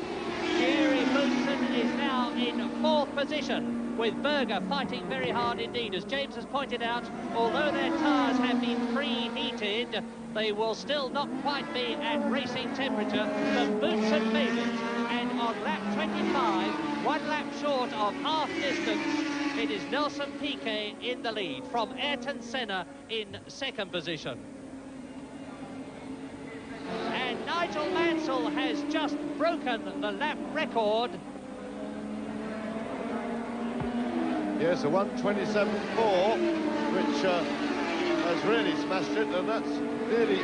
Thierry Boutsen is now in 4th position, with Berger fighting very hard indeed. As James has pointed out, although their tyres have been preheated, they will still not quite be at racing temperature. But Boutsen made it, and on lap 25, 1 lap short of half distance, it is Nelson Piquet in the lead from Ayrton Senna in 2nd position. And Nigel Mansell has just broken the lap record. Yes, a 1:27.4, which has really smashed it, and that's nearly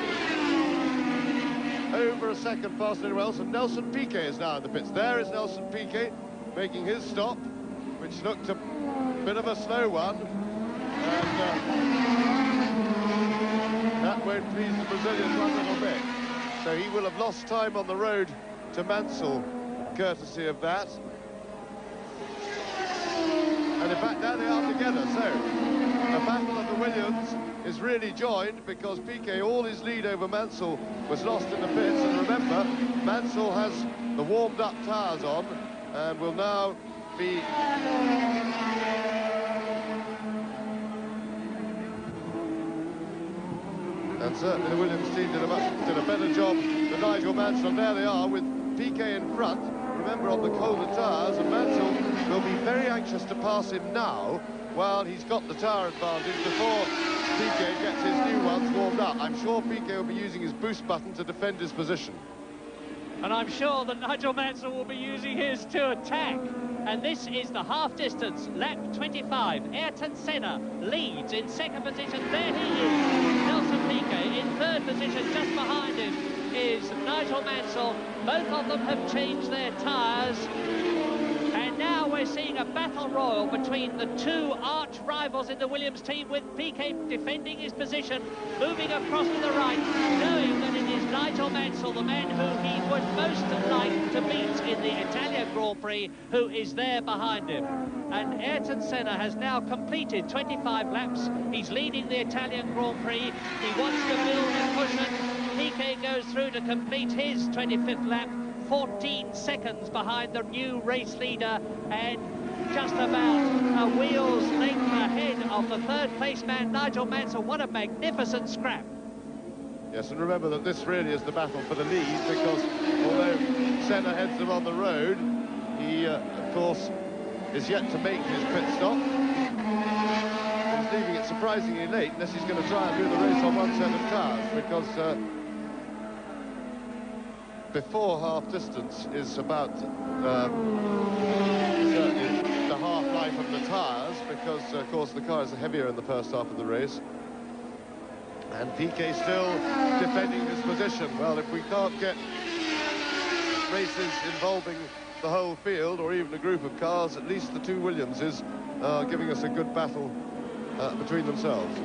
over a second faster than anyone else. And Nelson Piquet is now in the pits. There is Nelson Piquet making his stop, which looked a bit of a slow one. And that won't please the Brazilians one little bit. So he will have lost time on the road to Mansell, courtesy of that. And in fact, now they are together, so the battle of the Williams is really joined, because Piquet, all his lead over Mansell was lost in the pits. And remember, Mansell has the warmed-up tyres on and will now be... And certainly the Williams team did a better job than Nigel Mansell. And there they are with Piquet in front. Remember, on the colder tyres, and Mansell will be very anxious to pass him now while he's got the tyre advantage before Piquet gets his new ones warmed up. I'm sure Piquet will be using his boost button to defend his position. And I'm sure that Nigel Mansell will be using his to attack. And this is the half distance, lap 25. Ayrton Senna leads in 2nd position. There he is, Nelson Piquet. In 3rd position, just behind him, is Nigel Mansell. Both of them have changed their tyres. And now we're seeing a battle royal between the two arch rivals in the Williams team, with Piquet defending his position, moving across to the right, knowing that it is Nigel Mansell, the man who he would most like to beat in the Italian Grand Prix, who is there behind him. And Ayrton Senna has now completed 25 laps. He's leading the Italian Grand Prix. He wants to build a cushion. Piquet goes through to complete his 25th lap, 14 seconds behind the new race leader, and just about a wheel's length ahead of the 3rd place man Nigel Mansell. What a magnificent scrap. Yes, and remember that this really is the battle for the lead, because although Senna heads them on the road, he of course is yet to make his pit stop. He's leaving it surprisingly late, unless he's going to try and do the race on one set of tyres, because before half distance is about certainly the half-life of the tyres, because of course the cars are heavier in the first half of the race. And Piquet still defending his position. Well, if we can't get races involving the whole field or even a group of cars, at least the two Williamses are giving us a good battle between themselves.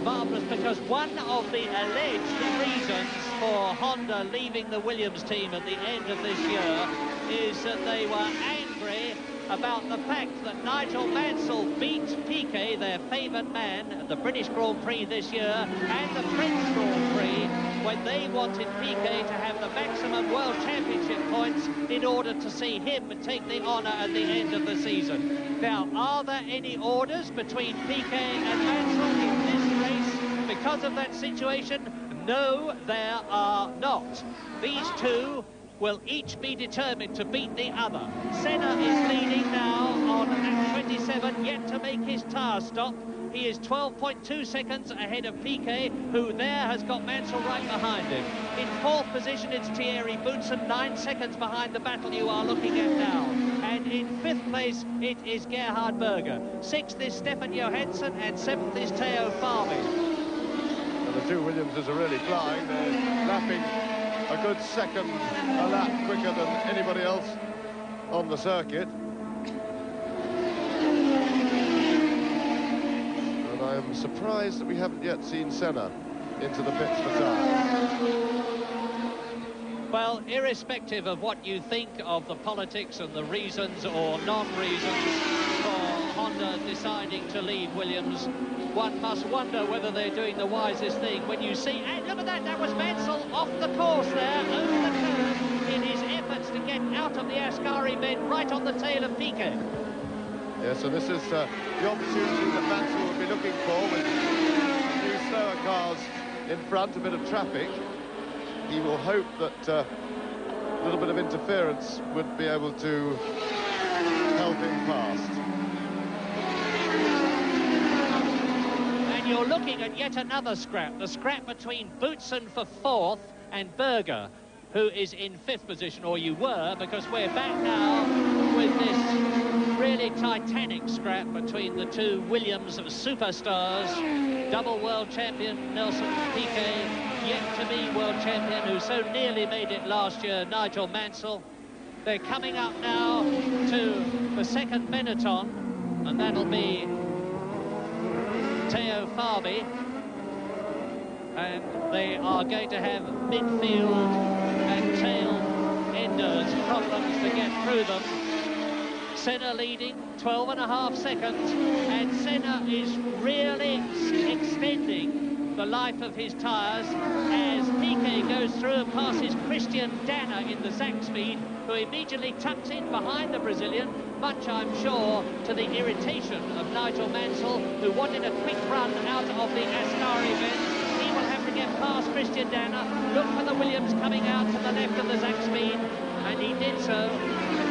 Marvellous, because one of the alleged reasons for Honda leaving the Williams team at the end of this year is that they were angry about the fact that Nigel Mansell beat Piquet, their favoured man, at the British Grand Prix this year and the French Grand Prix, when they wanted Piquet to have the maximum World Championship points in order to see him take the honour at the end of the season. Now, are there any orders between Piquet and Mansell in this race because of that situation? No, there are not. These two will each be determined to beat the other. Senna is leading now on lap 27, yet to make his tyre stop. He is 12.2 seconds ahead of Piquet, who there has got Mansell right behind him. In fourth position, it's Thierry Boutsen, 9 seconds behind the battle you are looking at now. And in fifth place, it is Gerhard Berger. Sixth is Stefan Johansson, and seventh is Theo Farby. And the two Williamses are really flying. They're lapping a good second a lap quicker than anybody else on the circuit. And I'm surprised that we haven't yet seen Senna into the pits for tyres. Well, irrespective of what you think of the politics and the reasons or non-reasons for Honda deciding to leave Williams, one must wonder whether they're doing the wisest thing when you see, hey, look at that, that was Mansell off the course there, over the curve, in his efforts to get out of the Ascari bend right on the tail of Piquet. Yeah, so this is the opportunity that Mansell will be looking for with new slower cars in front, a bit of traffic. He will hope that a little bit of interference would be able to help him past. And you're looking at yet another scrap, the scrap between Boutsen for fourth and Berger, who is in fifth position, or you were, because we're back now with this really titanic scrap between the two Williams superstars, double world champion Nelson Piquet, yet to be world champion, who so nearly made it last year, Nigel Mansell. They're coming up now to the second Benetton, and that'll be Theo Farby, and they are going to have midfield and tail enders problems to get through them. Senna leading 12.5 seconds, and Senna is really extending the life of his tyres as Piquet goes through and passes Christian Danner in the Zach speed, who immediately tucks in behind the Brazilian, much, I'm sure, to the irritation of Nigel Mansell, who wanted a quick run out of the Ascari bend. He will have to get past Christian Danner, look for the Williams coming out to the left of the Zach speed, and he did so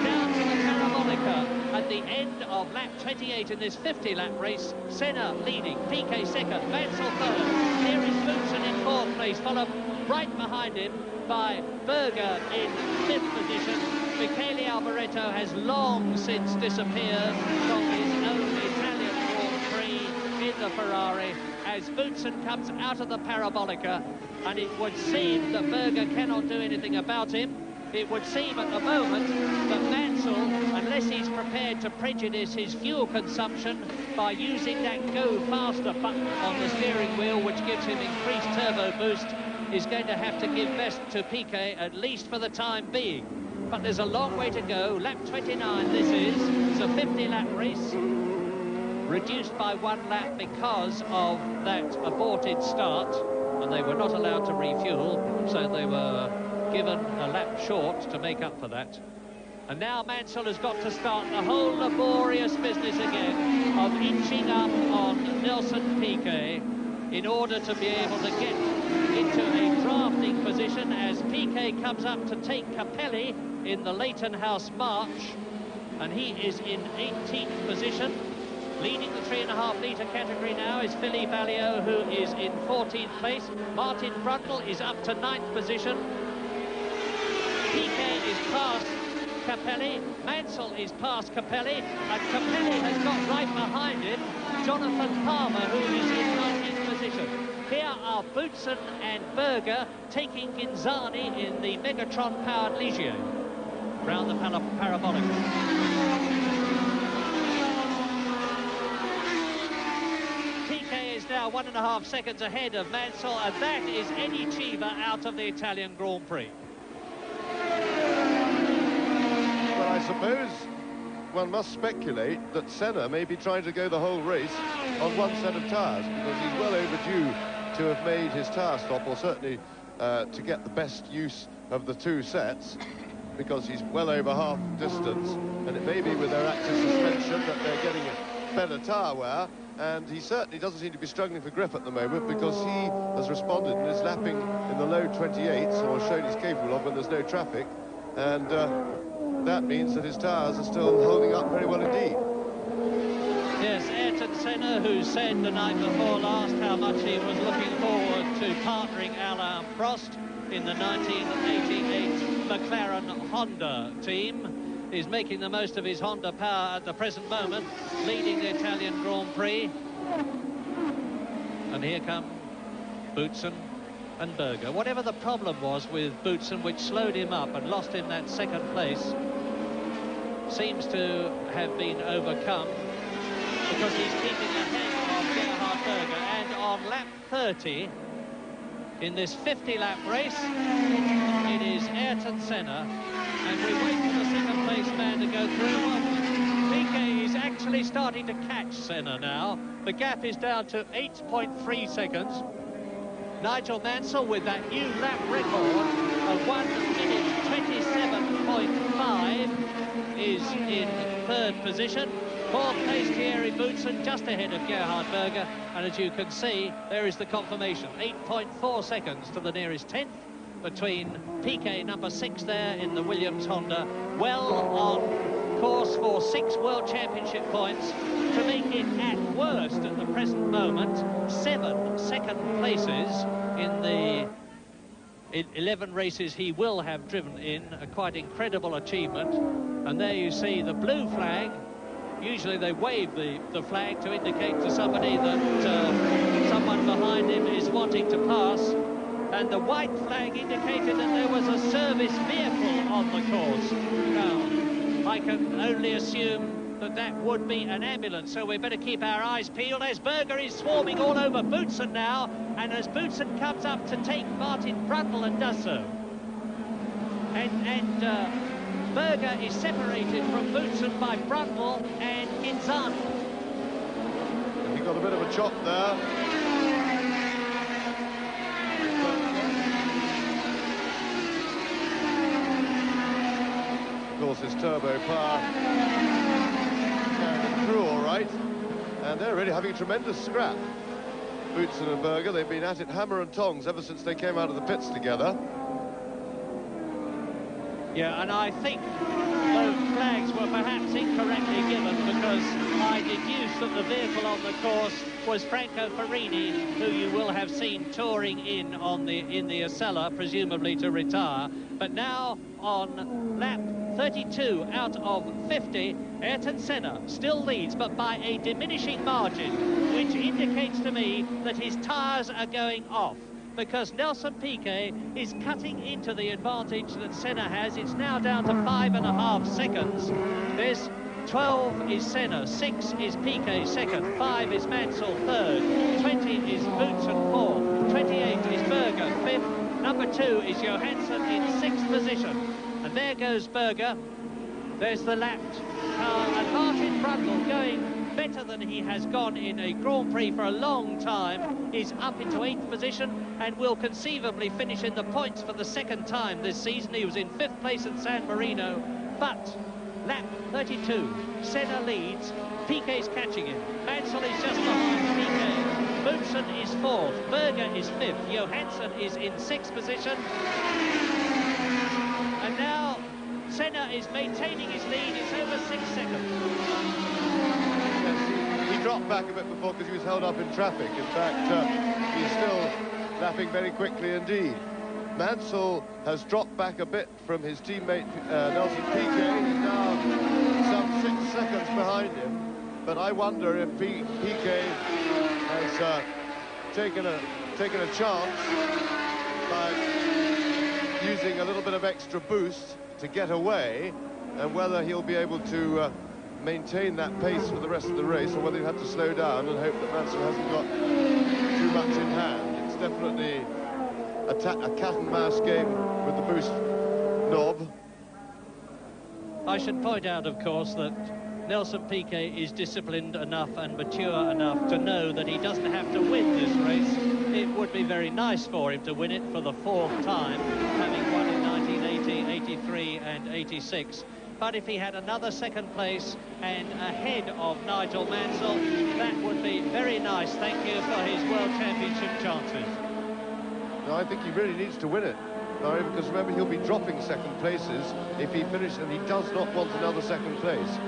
down to the Parabolica at the end of lap 28 in this 50-lap race. Senna leading, Piquet second, Mansell third. Here is Boutsen in fourth place, followed right behind him by Berger in fifth position. Michele Alboreto has long since disappeared from his own Italian Grand Prix in the Ferrari as Boutsen comes out of the Parabolica, and it would seem that Berger cannot do anything about him. It would seem at the moment that Mansell, unless he's prepared to prejudice his fuel consumption by using that go faster button on the steering wheel, which gives him increased turbo boost, is going to have to give best to Piquet, at least for the time being. But there's a long way to go. Lap 29 this is. It's a 50-lap race, reduced by 1 lap because of that aborted start, and they were not allowed to refuel, so they were given a lap short to make up for that. And now Mansell has got to start the whole laborious business again of inching up on Nelson Piquet in order to be able to get into a drafting position as Piquet comes up to take Capelli in the Leighton House March, and he is in 18th position. Leading the 3.5 litre category now is Philippe Alliot, who is in 14th place. Martin Brundle is up to 9th position. Piquet is past Capelli, Mansell is past Capelli, and Capelli has got right behind him Jonathan Palmer, who is in 19th position. Here Here are Boutsen and Berger taking Ghinzani in the Megatron-powered Ligier round the parabolic. Piquet is now 1.5 seconds ahead of Mansell, and that is Eddie Cheever out of the Italian Grand Prix. Well, I suppose one must speculate that Senna may be trying to go the whole race on one set of tyres, because he's well overdue to have made his tyre stop, or certainly to get the best use of the two sets, because he's well over half distance, and it may be with their active suspension that they're getting a better tyre wear, and he certainly doesn't seem to be struggling for grip at the moment, because he has responded and is lapping in the low 28s, or shown he's capable of when there's no traffic, and that means that his tyres are still holding up very well indeed. Yes, Ayrton Senna, who said the night before last how much he was looking forward to partnering Alain Prost in the 1988 McLaren Honda team, is making the most of his Honda power at the present moment, leading the Italian Grand Prix. And here come Boutsen and Berger. Whatever the problem was with Boutsen, which slowed him up and lost him that second place, seems to have been overcome, because he's keeping ahead of Gerhard Berger. And on lap 30, in this 50-lap race, it is Ayrton Senna, and we wait for the second place man to go through. Well, Piquet is actually starting to catch Senna now. The gap is down to 8.3 seconds. Nigel Mansell, with that new lap record of 1 minute 27.5, is in third position. Fourth place, Thierry Boutsen, just ahead of Gerhard Berger, and as you can see, there is the confirmation. 8.4 seconds to the nearest 10th between Piquet, number 6 there in the Williams Honda, well on course for 6 World Championship points to make it at worst at the present moment 7 second places in the 11 races he will have driven in. A quite incredible achievement. And there you see the blue flag. Usually they wave the flag to indicate to somebody that someone behind him is wanting to pass, and the white flag indicated that there was a service vehicle on the course. Now, I can only assume that that would be an ambulance, so we better keep our eyes peeled as Berger is swarming all over Boutsen now, and as Boutsen comes up to take Martin Brundle and does so. And Berger is separated from Boutsen by Brundle and Ghinzani. He got a bit of a chop there. Of course, his turbo power carried him through all right, and they're really having a tremendous scrap. Boutsen and Berger, they've been at it hammer and tongs ever since they came out of the pits together. Yeah, and I think those flags were perhaps incorrectly given, because I deduced that the vehicle on the course was Franco Farini, who you will have seen touring in the Acela, presumably to retire. But now on lap 32 out of 50, Ayrton Senna still leads, but by a diminishing margin, which indicates to me that his tyres are going off, because Nelson Piquet is cutting into the advantage that Senna has. It's now down to 5.5 seconds. There's 12 is Senna, 6 is Piquet second, 5 is Mansell third, 20 is Boutsen fourth, 28 is Berger fifth, number 2 is Johansson in 6th position. And there goes Berger. There's the lapped car, and Martin Brundle, going better than he has gone in a Grand Prix for a long time, is up into 8th position and will conceivably finish in the points for the second time this season. He was in 5th place at San Marino, but lap 32, Senna leads, Piquet's catching him, Mansell is just behind Piquet, Boutsen is 4th, Berger is 5th, Johansson is in 6th position, and now Senna is maintaining his lead. It's over 6 seconds. Yes, he dropped back a bit before because he was held up in traffic. In fact, he's still lapping very quickly indeed. Mansell has dropped back a bit from his teammate Nelson Piquet. He's now some 6 seconds behind him. But I wonder if Piquet has taken a taken a chance by using a little bit of extra boost to get away, and whether he'll be able to maintain that pace for the rest of the race, or whether he'll have to slow down and hope that Mansell hasn't got too much in hand. It's definitely a cat and mouse game with the boost knob. I should point out, of course, that Nelson Piquet is disciplined enough and mature enough to know that he doesn't have to win this race. It would be very nice for him to win it for the fourth time, having won in 1980, 83 and 86. But if he had another second place and ahead of Nigel Mansell, that would be very nice. Thank you for his World Championship chances. No, I think he really needs to win it, Murray, because remember, he'll be dropping second places if he finishes, and he does not want another second place.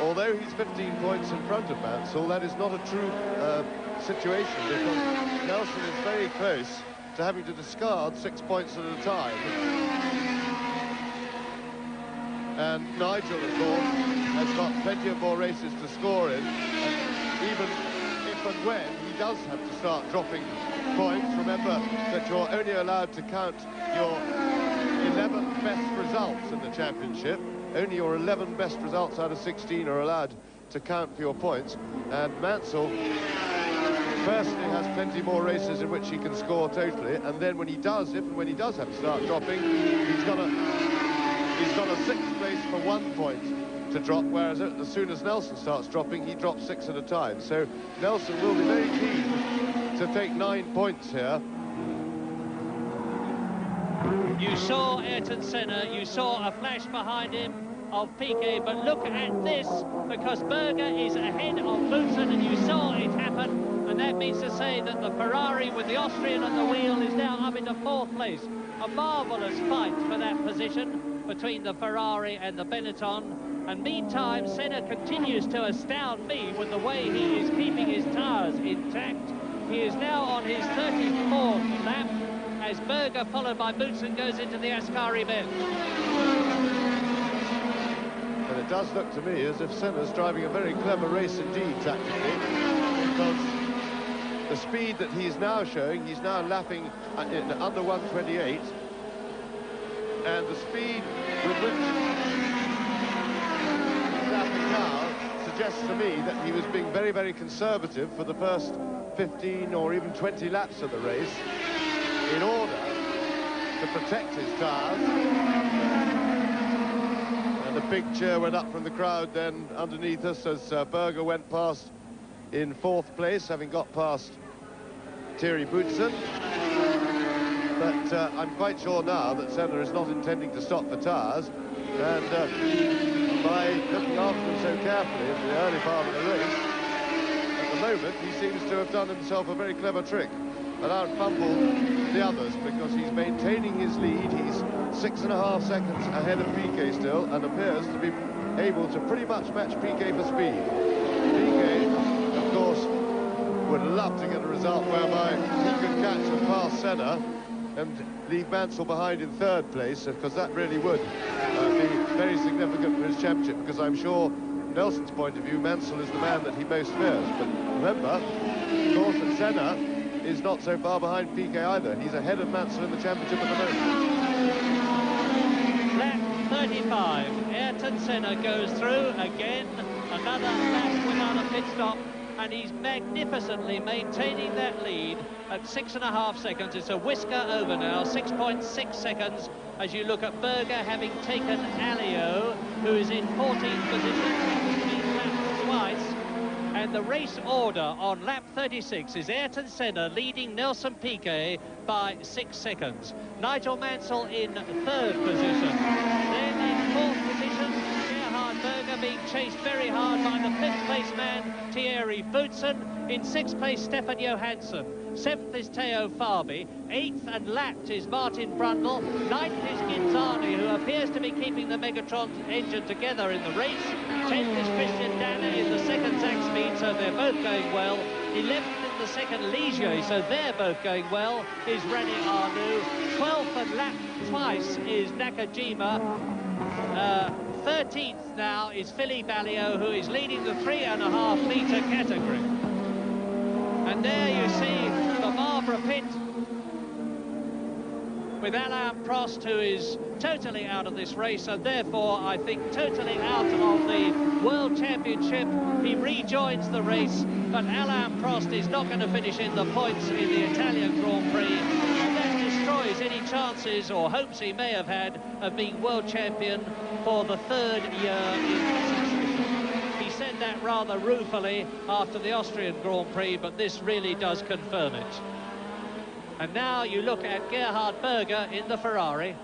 Although he's 15 points in front of Mansell, that is not a true situation, because Nelson is very close to having to discard 6 points at a time. And Nigel, of course, has got plenty of more races to score in, and even if and when he does have to start dropping points, remember that you're only allowed to count your 11 best results in the championship. Only your 11 best results out of 16 are allowed to count for your points, and Mansell firstly has plenty more races in which he can score totally, and then when he does, if and when he does have to start dropping, he's got a sixth place for 1 point to drop, whereas as soon as Nelson starts dropping, he drops 6 at a time. So Nelson will be very keen to take 9 points here. You saw Ayrton Senna, you saw a flash behind him of Piquet, but look at this, because Berger is ahead of Boutsen, and you saw it happen, and that means to say that the Ferrari with the Austrian at the wheel is now up into 4th place. A marvellous fight for that position between the Ferrari and the Benetton, and meantime Senna continues to astound me with the way he is keeping his tyres intact. He is now on his 34th lap, as Berger, followed by Boutsen, goes into the Ascari bend. And it does look to me as if Senna's driving a very clever race indeed, tactically, because the speed that he's now showing, he's now lapping in under 128, and the speed with which he's lapping now suggests to me that he was being very, very conservative for the first 15 or even 20 laps of the race, in order to protect his tyres. And a big cheer went up from the crowd then underneath us as Berger went past in 4th place, having got past Thierry Boutsen. But I'm quite sure now that Senna is not intending to stop for tyres, and by looking after them so carefully in the early part of the race, at the moment he seems to have done himself a very clever trick and outfumbled the others, because he's maintaining his lead. He's 6.5 seconds ahead of Piquet still, and appears to be able to pretty much match Piquet for speed. Piquet, of course, would love to get a result whereby he could catch and pass Senna and leave Mansell behind in 3rd place, because that really would be very significant for his championship, because I'm sure, from Nelson's point of view, Mansell is the man that he most fears. But remember, of course, that Senna is not so far behind Piquet either. He's ahead of Mansell in the championship at the moment. Lap 35, Ayrton Senna goes through again, another lap without a pit stop, and he's magnificently maintaining that lead at 6.5 seconds. It's a whisker over now, 6.6 seconds, as you look at Berger having taken Alio, who is in 14th position, having been lapped twice. And the race order on lap 36 is Ayrton Senna leading Nelson Piquet by 6 seconds. Nigel Mansell in 3rd position. Then in 4th position, Gerhard Berger being chased very hard by the 5th place man, Thierry Boutsen. In 6th place, Stefan Johansson. 7th is Teo Fabi. 8th and lapped is Martin Brundle. 9th is Ginzani, who appears to be keeping the Megatron engine together in the race. 10th is Christian Danner in the 2nd Zach Speed, so they're both going well. 11th in the 2nd Ligier, so they're both going well, is Rene Arnoux. 12th and lapped twice is Nakajima. 13th now is Philippe Alliot, who is leading the 3.5 metre category. And there you see the Marlborough pit with Alain Prost, who is totally out of this race, and therefore, I think, totally out of the World Championship. He rejoins the race, but Alain Prost is not going to finish in the points in the Italian Grand Prix, and that destroys any chances or hopes he may have had of being world champion for the third year in succession. He said that rather ruefully after the Austrian Grand Prix, but this really does confirm it. And now you look at Gerhard Berger in the Ferrari.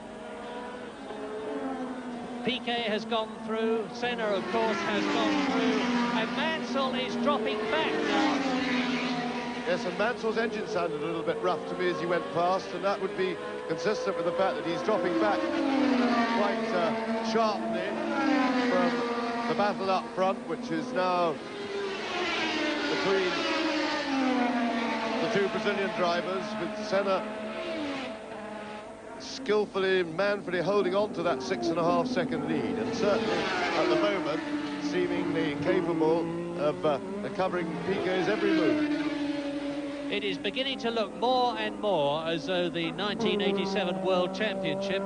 Piquet has gone through, Senna, of course, has gone through, and Mansell is dropping back now. Yes, and Mansell's engine sounded a little bit rough to me as he went past, and that would be consistent with the fact that he's dropping back quite sharply from the battle up front, which is now between the two Brazilian drivers, with Senna skillfully, manfully holding on to that 6.5 second lead, and certainly at the moment seemingly capable of covering Piquet's every move. It is beginning to look more and more as though the 1987 World Championship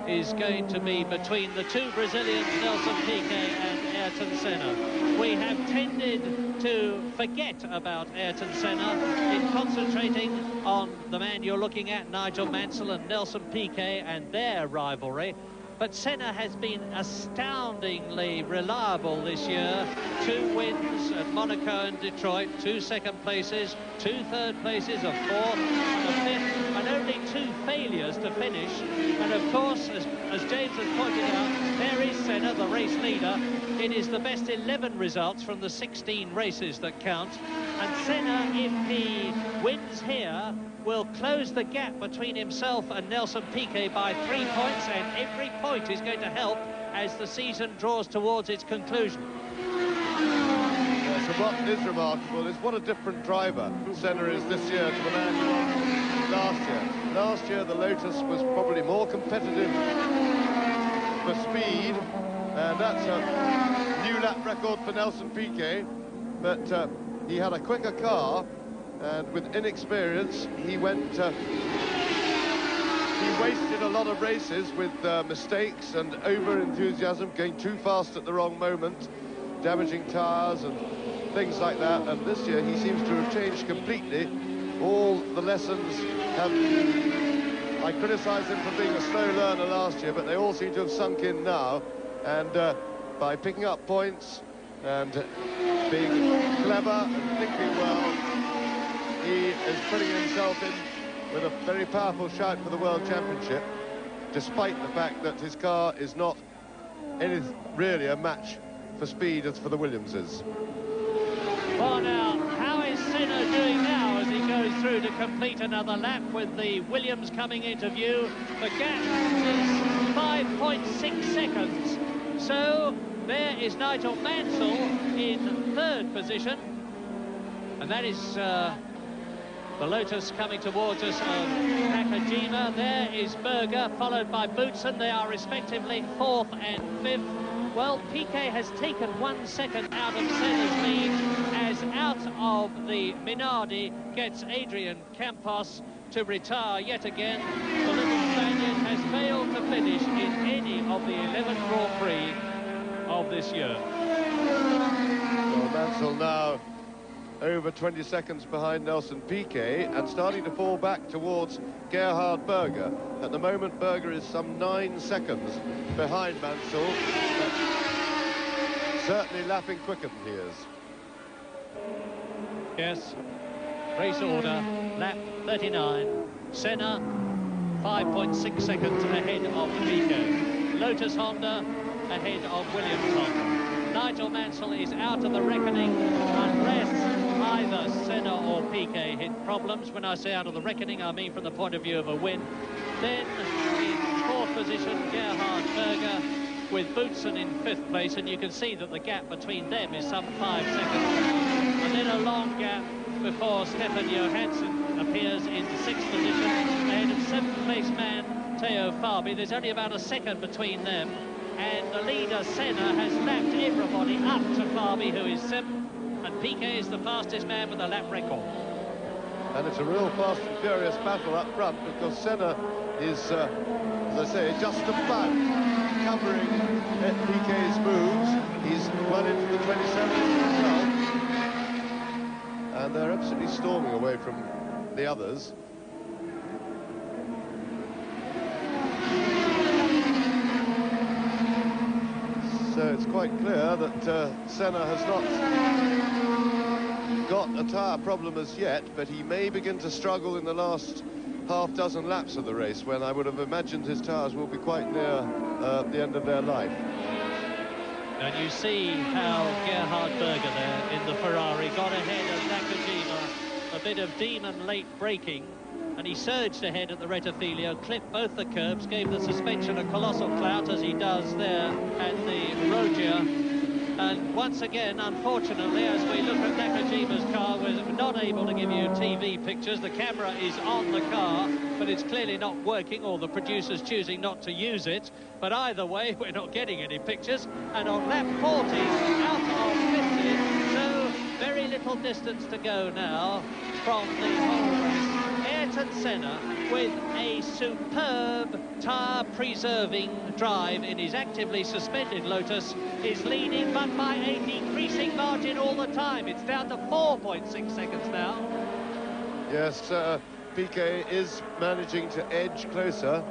is going to be between the two Brazilians, Nelson Piquet and Ayrton Senna. We have tended to forget about Ayrton Senna in concentrating on the man you're looking at, Nigel Mansell and Nelson Piquet, and their rivalry. But Senna has been astoundingly reliable this year. 2 wins at Monaco and Detroit, 2 second places, 2 third places, a fourth and a fifth, and only 2 failures to finish. And of course, as James has pointed out, there is Senna, the race leader. It is the best 11 results from the 16 races that count. And Senna, if he wins here, will close the gap between himself and Nelson Piquet by 3 points, and every point is going to help as the season draws towards its conclusion. Yes, and what is remarkable is what a different driver Senna is this year to the man he was last year. Last year the Lotus was probably more competitive for speed, and that's a new lap record for Nelson Piquet, but he had a quicker car, and with inexperience he wasted a lot of races with mistakes and over-enthusiasm, going too fast at the wrong moment, damaging tyres and things like that. And this year he seems to have changed completely. All the lessons have... I criticised him for being a slow learner last year, but they all seem to have sunk in now. And by picking up points and being clever and thinking well, he is putting himself in with a very powerful shout for the World Championship, despite the fact that his car is not really a match for speed as for the Williamses. Well, now, how is Senna doing now as he goes through to complete another lap with the Williams coming into view? The gap is 5.6 seconds. So there is Nigel Mansell in 3rd position, and that is the Lotus coming towards us of Nakajima. There is Berger, followed by Boutsen. They are respectively 4th and 5th. Well, Piquet has taken 1 second out of Senna's lead, as out of the Minardi gets Adrian Campos to retire yet again. The little Spaniard has failed to finish in any of the 11 Grand Prix of this year. Well, Mansell now over 20 seconds behind Nelson Piquet and starting to fall back towards Gerhard Berger. At the moment, Berger is some 9 seconds behind Mansell, but certainly lapping quicker than he is. Yes, race order, lap 39. Senna, 5.6 seconds ahead of Piquet. Lotus Honda ahead of Williams Honda. Nigel Mansell is out of the reckoning unless either Senna or Piquet hit problems. When I say out of the reckoning, I mean from the point of view of a win. Then in 4th position, Gerhard Berger, with Boutsen in 5th place, and you can see that the gap between them is some 5 seconds. And then a long gap before Stefan Johansson appears in 6th position, ahead of 7th place man Theo Fabi. There's only about a second between them, and the leader Senna has lapped everybody up to Fabi, who is 7th, and Piquet is the fastest man with a lap record. And it's a real fast and furious battle up front, because Senna is, as I say, just about covering Piquet's moves. He's well into the 27th himself. And they're absolutely storming away from the others. So it's quite clear that Senna has not got a tyre problem as yet, but he may begin to struggle in the last half dozen laps of the race, when I would have imagined his tyres will be quite near the end of their life. And you see how Gerhard Berger there in the Ferrari got ahead of Nakajima. A bit of demon late braking, and he surged ahead at the Rettifilio, clipped both the curbs, gave the suspension a colossal clout, as he does there at the Rogia. And once again, unfortunately, as we look at Nakajima's car, we're not able to give you TV pictures. The camera is on the car, but it's clearly not working, or the producer's choosing not to use it. But either way, we're not getting any pictures. And on lap 40, out of 50, so very little distance to go now from the whole race. Ayrton Senna, with a superb tyre-preserving drive in his actively suspended Lotus, is leading, but by a decreasing margin all the time. It's down to 4.6 seconds now. Yes, Piquet is managing to edge closer.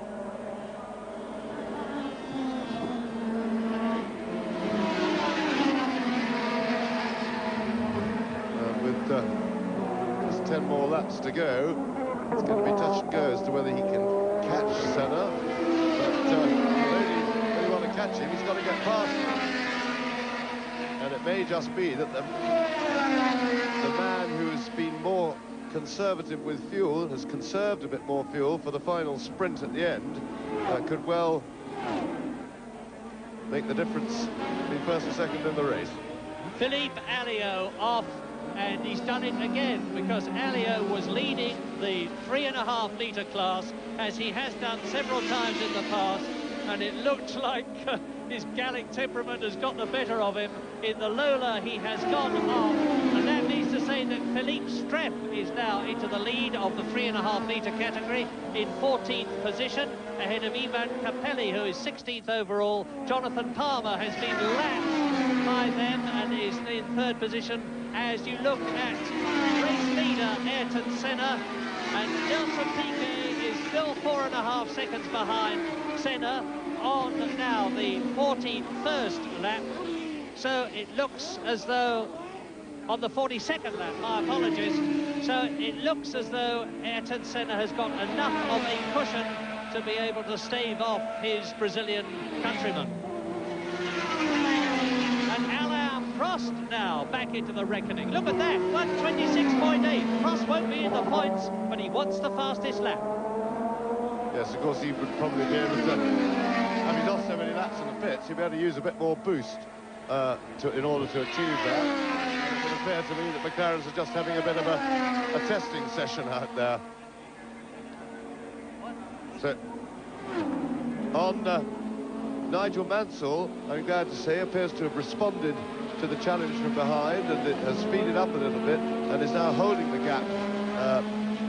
With just 10 more laps to go, it's going to be touch and go as to whether he can catch Senna. But if you really want to catch him, he's got to get past him. And it may just be that the man who's been more conservative with fuel, has conserved a bit more fuel for the final sprint at the end, could well make the difference between first and second in the race. Philippe Alliot off. And he's done it again, because Alliot was leading the 3.5 litre class, as he has done several times in the past, and it looked like his Gallic temperament has got the better of him. In the Lola, he has gone off, and that means to say that Philippe Streff is now into the lead of the 3.5 litre category in 14th position, ahead of Ivan Capelli, who is 16th overall. Jonathan Palmer has been lapped by them and is in 3rd position. As you look at race leader Ayrton Senna, and Nelson Piquet is still 4.5 seconds behind Senna on now the 41st lap. So it looks as though, on the 42nd lap, my apologies, so it looks as though Ayrton Senna has got enough of a cushion to be able to stave off his Brazilian countryman. Prost now back into the reckoning. Look at that, 1:26.8. Prost won't be in the points, but he wants the fastest lap. Yes, of course, he would probably be able to, having lost so many laps in the pits, he'd be able to use a bit more boost in order to achieve that. It would appear to me that McLaren's are just having a bit of a testing session out there. So, on Nigel Mansell, I'm glad to say, appears to have responded to the challenge from behind, and it has speeded up a little bit and is now holding the gap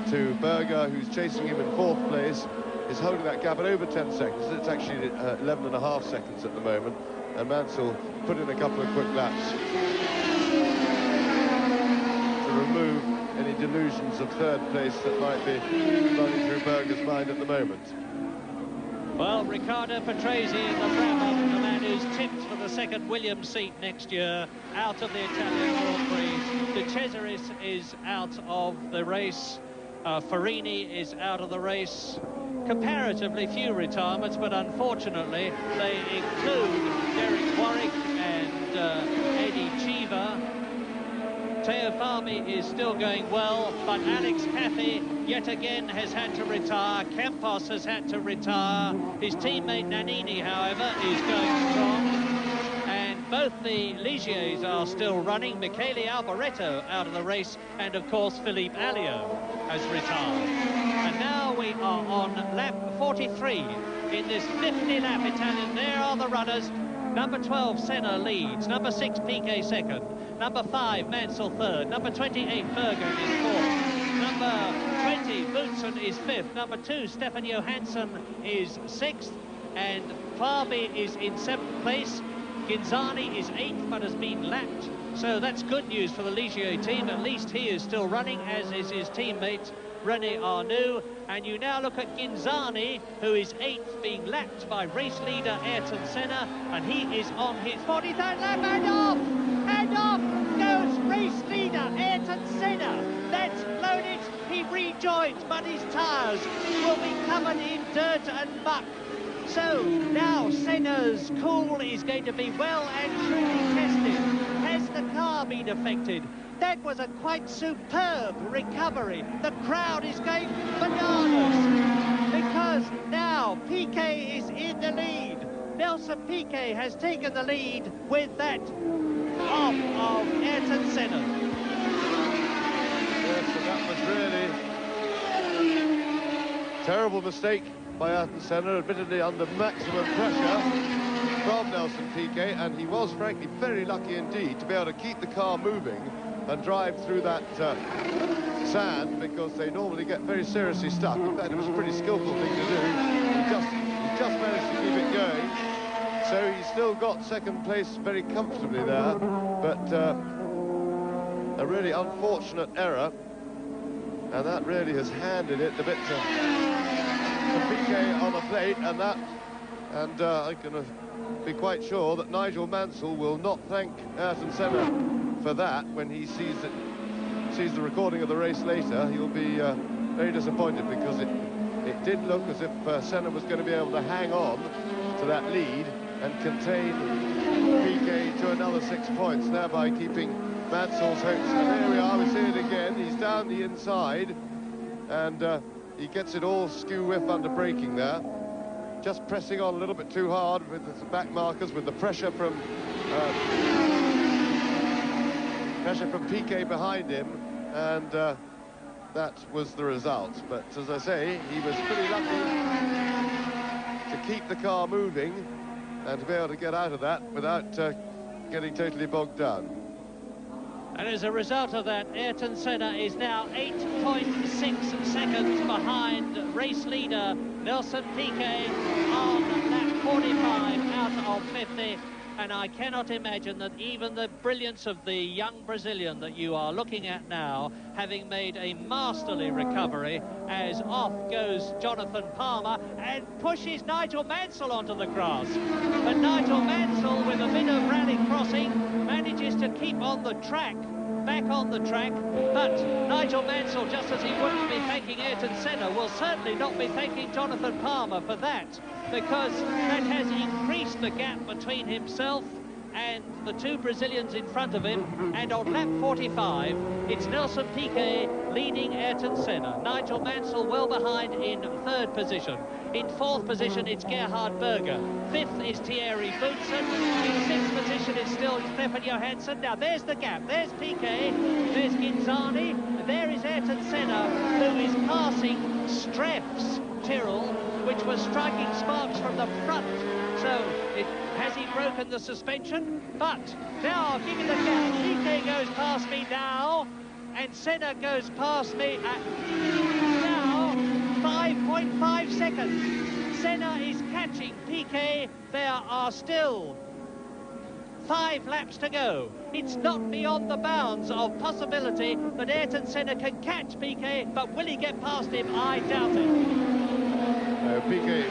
to Berger, who's chasing him in 4th place, is holding that gap at over 10 seconds. It's actually 11.5 seconds at the moment, and Mansell put in a couple of quick laps to remove any delusions of 3rd place that might be running through Berger's mind at the moment. Well, Riccardo Patrese in the Brabham, the man who's tipped for the 2nd Williams seat next year, out of the Italian Grand Prix. De Cesaris is out of the race. Farini is out of the race. Comparatively few retirements, but unfortunately they include Derek Warwick and Eddie Cheever. Teo Fami is still going well, but Alex Cathy yet again has had to retire. Campos has had to retire. His teammate Nannini, however, is going strong. And both the Ligiers are still running. Michele Alboreto out of the race, and of course Philippe Alliot has retired. And now we are on lap 43 in this 50-lap Italian. There are the runners. Number 12, Senna leads. Number 6, Piquet second. Number 5, Mansell third. Number 28, Berger is fourth. Number Nelson is 5th. Number 2, Stefan Johansson, is 6th. And Farby is in 7th place. Ginzani is 8th, but has been lapped. So that's good news for the Ligier team. At least he is still running, as is his teammate, René Arnoux. And you now look at Ginzani, who is 8th, being lapped by race leader Ayrton Senna, and he is on his 43rd lap, and off goes race leader Ayrton Senna. That's blown it. He rejoins, but his tyres will be covered in dirt and muck. So now Senna's cool is going to be well and truly tested. Has the car been affected? That was a quite superb recovery. The crowd is going bananas because now Piquet is in the lead. Nelson Piquet has taken the lead with that off of Ayrton Senna. Yes, and that was really terrible mistake by Ayrton Senna, admittedly under maximum pressure from Nelson Piquet, and he was frankly very lucky indeed to be able to keep the car moving and drive through that sand, because they normally get very seriously stuck. In fact, it was a pretty skillful thing to do. He just managed to keep it going, so he still got second place very comfortably there, but a really unfortunate error, and that really has handed it a bit to Piquet on the plate, and I can be quite sure that Nigel Mansell will not thank Ayrton Senna for that when he sees the recording of the race later. He'll be very disappointed, because it did look as if Senna was going to be able to hang on to that lead and contain Piquet to another 6 points, thereby keeping Mansell's hopes. And there we are, we see it again. He's down the inside, and he gets it all skew-whiff under braking there. Just pressing on a little bit too hard with the back markers, with the pressure from Piquet behind him, and that was the result. But as I say, he was pretty lucky to keep the car moving and to be able to get out of that without getting totally bogged down. And as a result of that, Ayrton Senna is now 8.6 seconds behind race leader Nelson Piquet on lap 45 out of 50. And I cannot imagine that even the brilliance of the young Brazilian that you are looking at now, having made a masterly recovery, as off goes Jonathan Palmer and pushes Nigel Mansell onto the grass. But Nigel Mansell, with a bit of rally crossing, manages to keep on the track, back on the track. But Nigel Mansell, just as he wouldn't be thanking Ayrton Senna, will certainly not be thanking Jonathan Palmer for that, because that has increased the gap between himself and the two Brazilians in front of him. And on lap 45, it's Nelson Piquet leading Ayrton Senna. Nigel Mansell well behind in 3rd position. In 4th position, it's Gerhard Berger. 5th is Thierry Boutsen. In 6th position, it's still Stefan Johansson. Now, there's the gap. There's Piquet. There's Ginzani. There is Ayrton Senna, who is passing Streff's Tyrrell, which was striking sparks from the front. So, has he broken the suspension? But now I'll give you the gap. Piquet goes past me now, and Senna goes past me at now 5.5 seconds. Senna is catching Piquet. There are still 5 laps to go. It's not beyond the bounds of possibility that Ayrton Senna can catch Piquet, but will he get past him? I doubt it. Piquet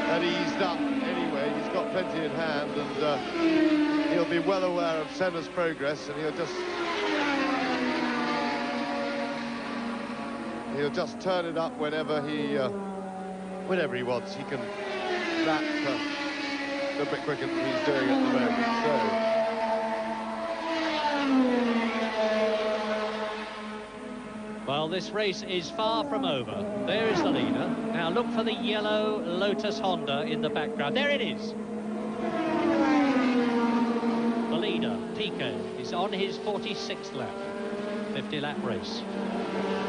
had eased up anyway. He's got plenty in hand, and he'll be well aware of Senna's progress, and he'll just turn it up whenever he wants. He can lap a little bit quicker than he's doing at the moment. Well, this race is far from over. There is the leader. Now look for the yellow Lotus Honda in the background. There it is. The leader, Piquet, is on his 46th lap. 50-lap race.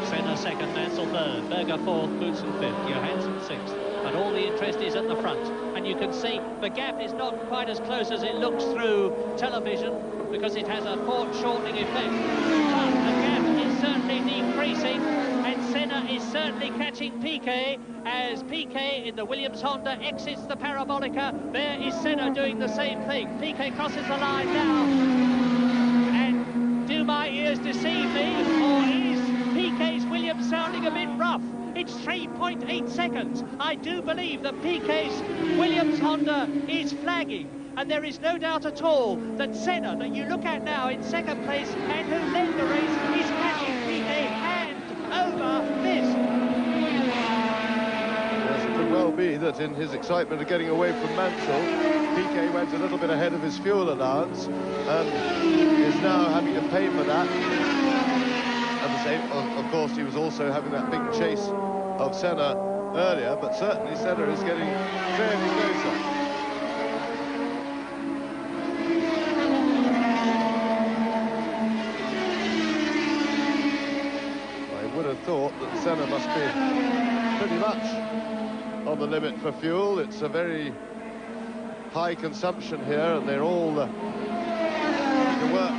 Senna 2nd, Mansell 3rd, Berger 4th, Boutsen 5th, Johansson 6th. But all the interest is at the front. And you can see the gap is not quite as close as it looks through television, because it has a shortening effect. But the gap is certainly decreasing, and Senna is certainly catching Piquet as Piquet in the Williams Honda exits the parabolica. There is Senna doing the same thing. Piquet crosses the line now. And do my ears deceive me, or is Piquet's Williams sounding a bit rough? It's 3.8 seconds. I do believe that Piquet's Williams Honda is flagging. And there is no doubt at all that Senna, that you look at now in second place and who led the race, is catching Piquet hand over fist. Yes, it could well be that in his excitement of getting away from Mansell, Piquet went a little bit ahead of his fuel allowance and is now having to pay for that. And the same, of course, he was also having that big chase of Senna earlier, but certainly Senna is getting fairly closer. Thought that Senna must be pretty much on the limit for fuel. It's a very high consumption here, and they're all the work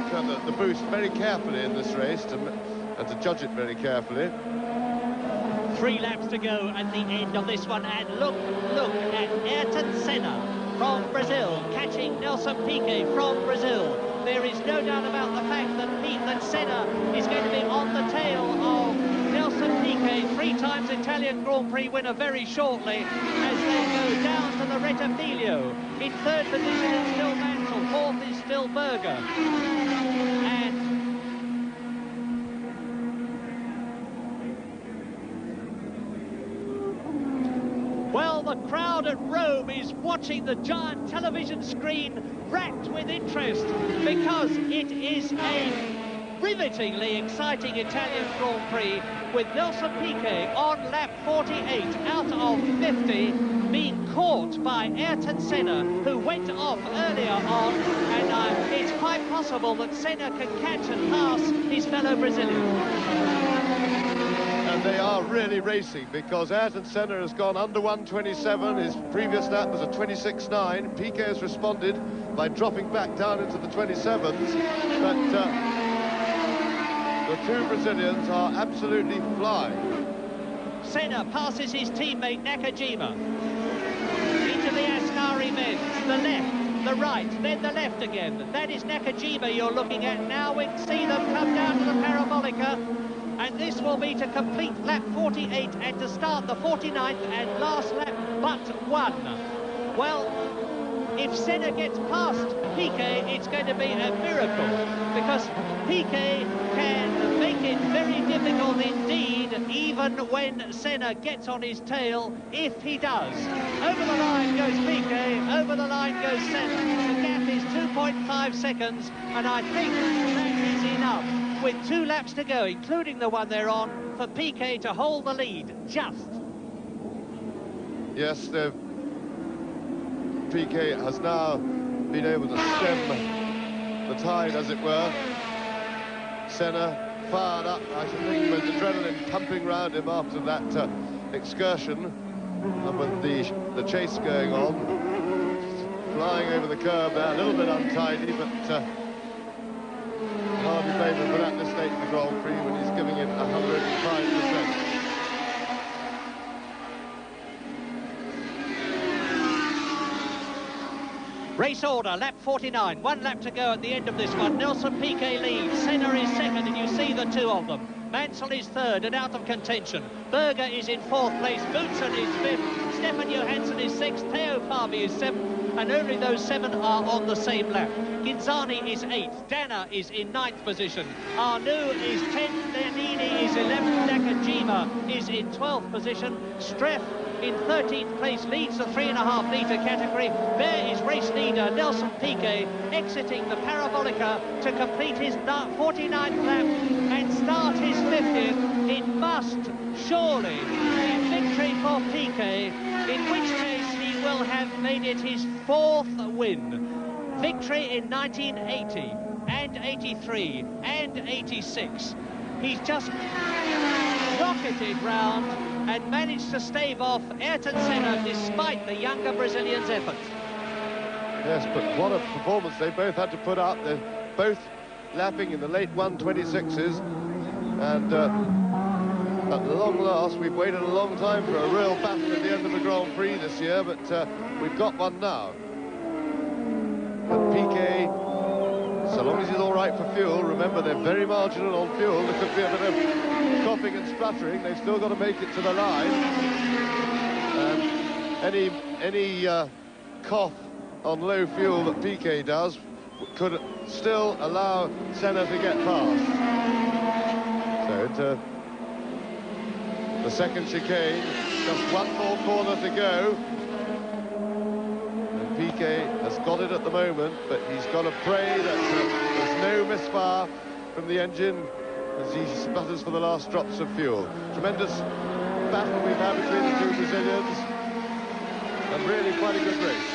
the boost very carefully in this race and to judge it very carefully. 3 laps to go at the end of this one, and look at Ayrton Senna from Brazil catching Nelson Piquet from Brazil. There is no doubt about the fact that Senna is going to be on the tail of Nelson Piquet, 3 times Italian Grand-Prix winner, very shortly as they go down to the Rettifilio. In 3rd position is still Mansell, 4th is still Berger. And well, the crowd at Rome is watching the giant television screen rapt with interest because it is a rivetingly exciting Italian Grand Prix with Nelson Piquet on lap 48 out of 50 being caught by Ayrton Senna, who went off earlier on, and it's quite possible that Senna can catch and pass his fellow Brazilian. And they are really racing because Ayrton Senna has gone under 1:27. His previous lap was a 26.9. Piquet has responded by dropping back down into the 27s. But the 2 Brazilians are absolutely flying. Senna passes his teammate Nakajima into the Ascari bends, the left, the right, then the left again. That is Nakajima you're looking at now. We can see them come down to the parabolica, and this will be to complete lap 48 and to start the 49th and last lap but 1. Well, if Senna gets past Piquet, it's going to be a miracle, because Piquet can make it very difficult indeed, even when Senna gets on his tail, if he does. Over the line goes Piquet, over the line goes Senna. The gap is 2.5 seconds, and I think that is enough, with 2 laps to go, including the one they're on, for Piquet to hold the lead, just. Yes, Piquet has now been able to stem the tide, as it were. Senna fired up, I should think, with adrenaline pumping round him after that excursion, and with the chase going on. Flying over the curve there, a little bit untidy, but hardly blame him for that at this stage of the Grand Prix when he's giving it 105%. Race order, lap 49, 1 lap to go at the end of this one. Nelson Piquet leads, Senna is second, and you see the 2 of them. Mansell is third and out of contention. Berger is in 4th place, Boutsen is 5th, Stefan Johansson is 6th, Teo Fabi is 7th, and only those 7 are on the same lap. Ginzani is 8th, Dana is in 9th position, Arnoux is 10th, Nannini is 11th, Nakajima is in 12th position, Streff in 13th place leads the 3.5 litre category. There is race leader Nelson Piquet exiting the parabolica to complete his 49th lap and start his 50th. It must surely be victory for Piquet, in which case he will have made it his 4th win. Victory in 1980 and 83 and 86. He's just rocketed round and managed to stave off Ayrton Senna despite the younger Brazilian's efforts. Yes, but what a performance they both had to put up. They're both lapping in the late 1:26s, and at long last. We've waited a long time for a real battle at the end of the Grand Prix this year, but we've got one now. And Piquet, so long as he's all right for fuel, remember they're very marginal on fuel. There could be a bit of coughing and spluttering. They've still got to make it to the line. Any cough on low fuel that Piquet does could still allow Senna to get past. So into the second chicane, just one more corner to go. And Piquet has got it at the moment, but he's got to pray that there's no misfire from the engine as he sputters for the last drops of fuel. Tremendous battle we've had between the two Brazilians, and really quite a good race.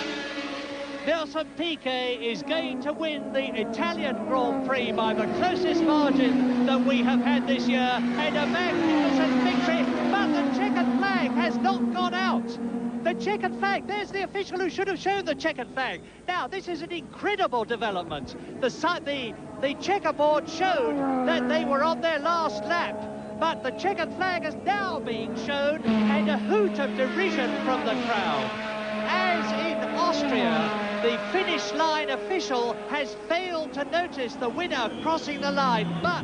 Nelson Piquet is going to win the Italian Grand Prix by the closest margin that we have had this year, and a magnificent victory, but the checkered flag has not gone out. The checkered flag, there's the official who should have shown the checkered flag. Now, this is an incredible development. The checkerboard showed that they were on their last lap, but the checkered flag is now being shown, and a hoot of derision from the crowd. As in Austria, the finish line official has failed to notice the winner crossing the line, but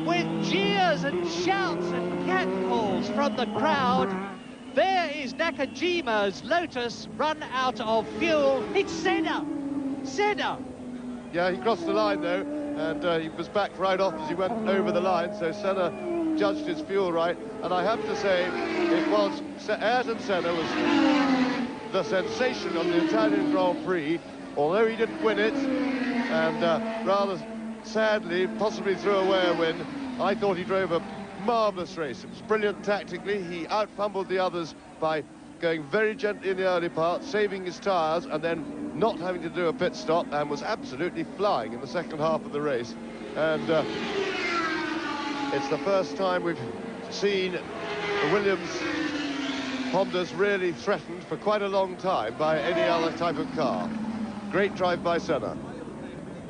with jeers and shouts and catcalls from the crowd, there is Nakajima's Lotus run out of fuel. It's Senna! Senna! Yeah, he crossed the line though, and he was back right off as he went over the line, so Senna judged his fuel right, and I have to say, it was Ayrton Senna was the sensation of the Italian Grand Prix, although he didn't win it, and rather sadly, possibly threw away a win. I thought he drove a marvellous race. It was brilliant tactically. He out-fumbled the others by going very gently in the early part, saving his tyres, and then not having to do a pit stop, and was absolutely flying in the second half of the race. And it's the first time we've seen the Williams Hondas really threatened for quite a long time by any other type of car. Great drive by Senna.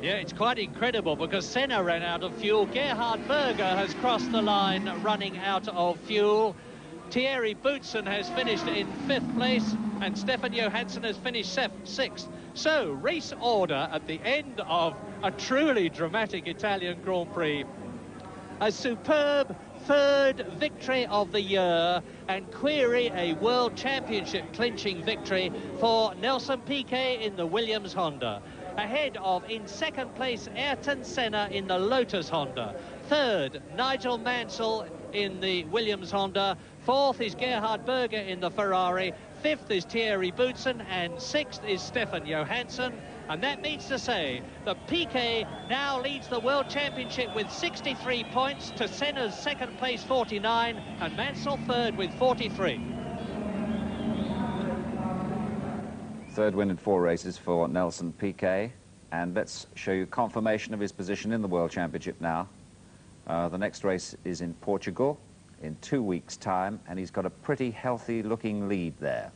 Yeah, it's quite incredible because Senna ran out of fuel. Gerhard Berger has crossed the line running out of fuel. Thierry Boutsen has finished in 5th place, and Stefan Johansson has finished 6th. So, race order at the end of a truly dramatic Italian Grand Prix. A superb 3rd victory of the year, and query a World Championship clinching victory for Nelson Piquet in the Williams Honda. Ahead of, in 2nd place, Ayrton Senna in the Lotus Honda. 3rd, Nigel Mansell in the Williams Honda. 4th is Gerhard Berger in the Ferrari. 5th is Thierry Boutsen, and 6th is Stefan Johansson. And that means to say that Piquet now leads the World Championship with 63 points to Senna's 2nd place 49, and Mansell 3rd with 43. 3rd win in 4 races for Nelson Piquet, and let's show you confirmation of his position in the World Championship now. The next race is in Portugal in 2 weeks' time, and he's got a pretty healthy looking lead there.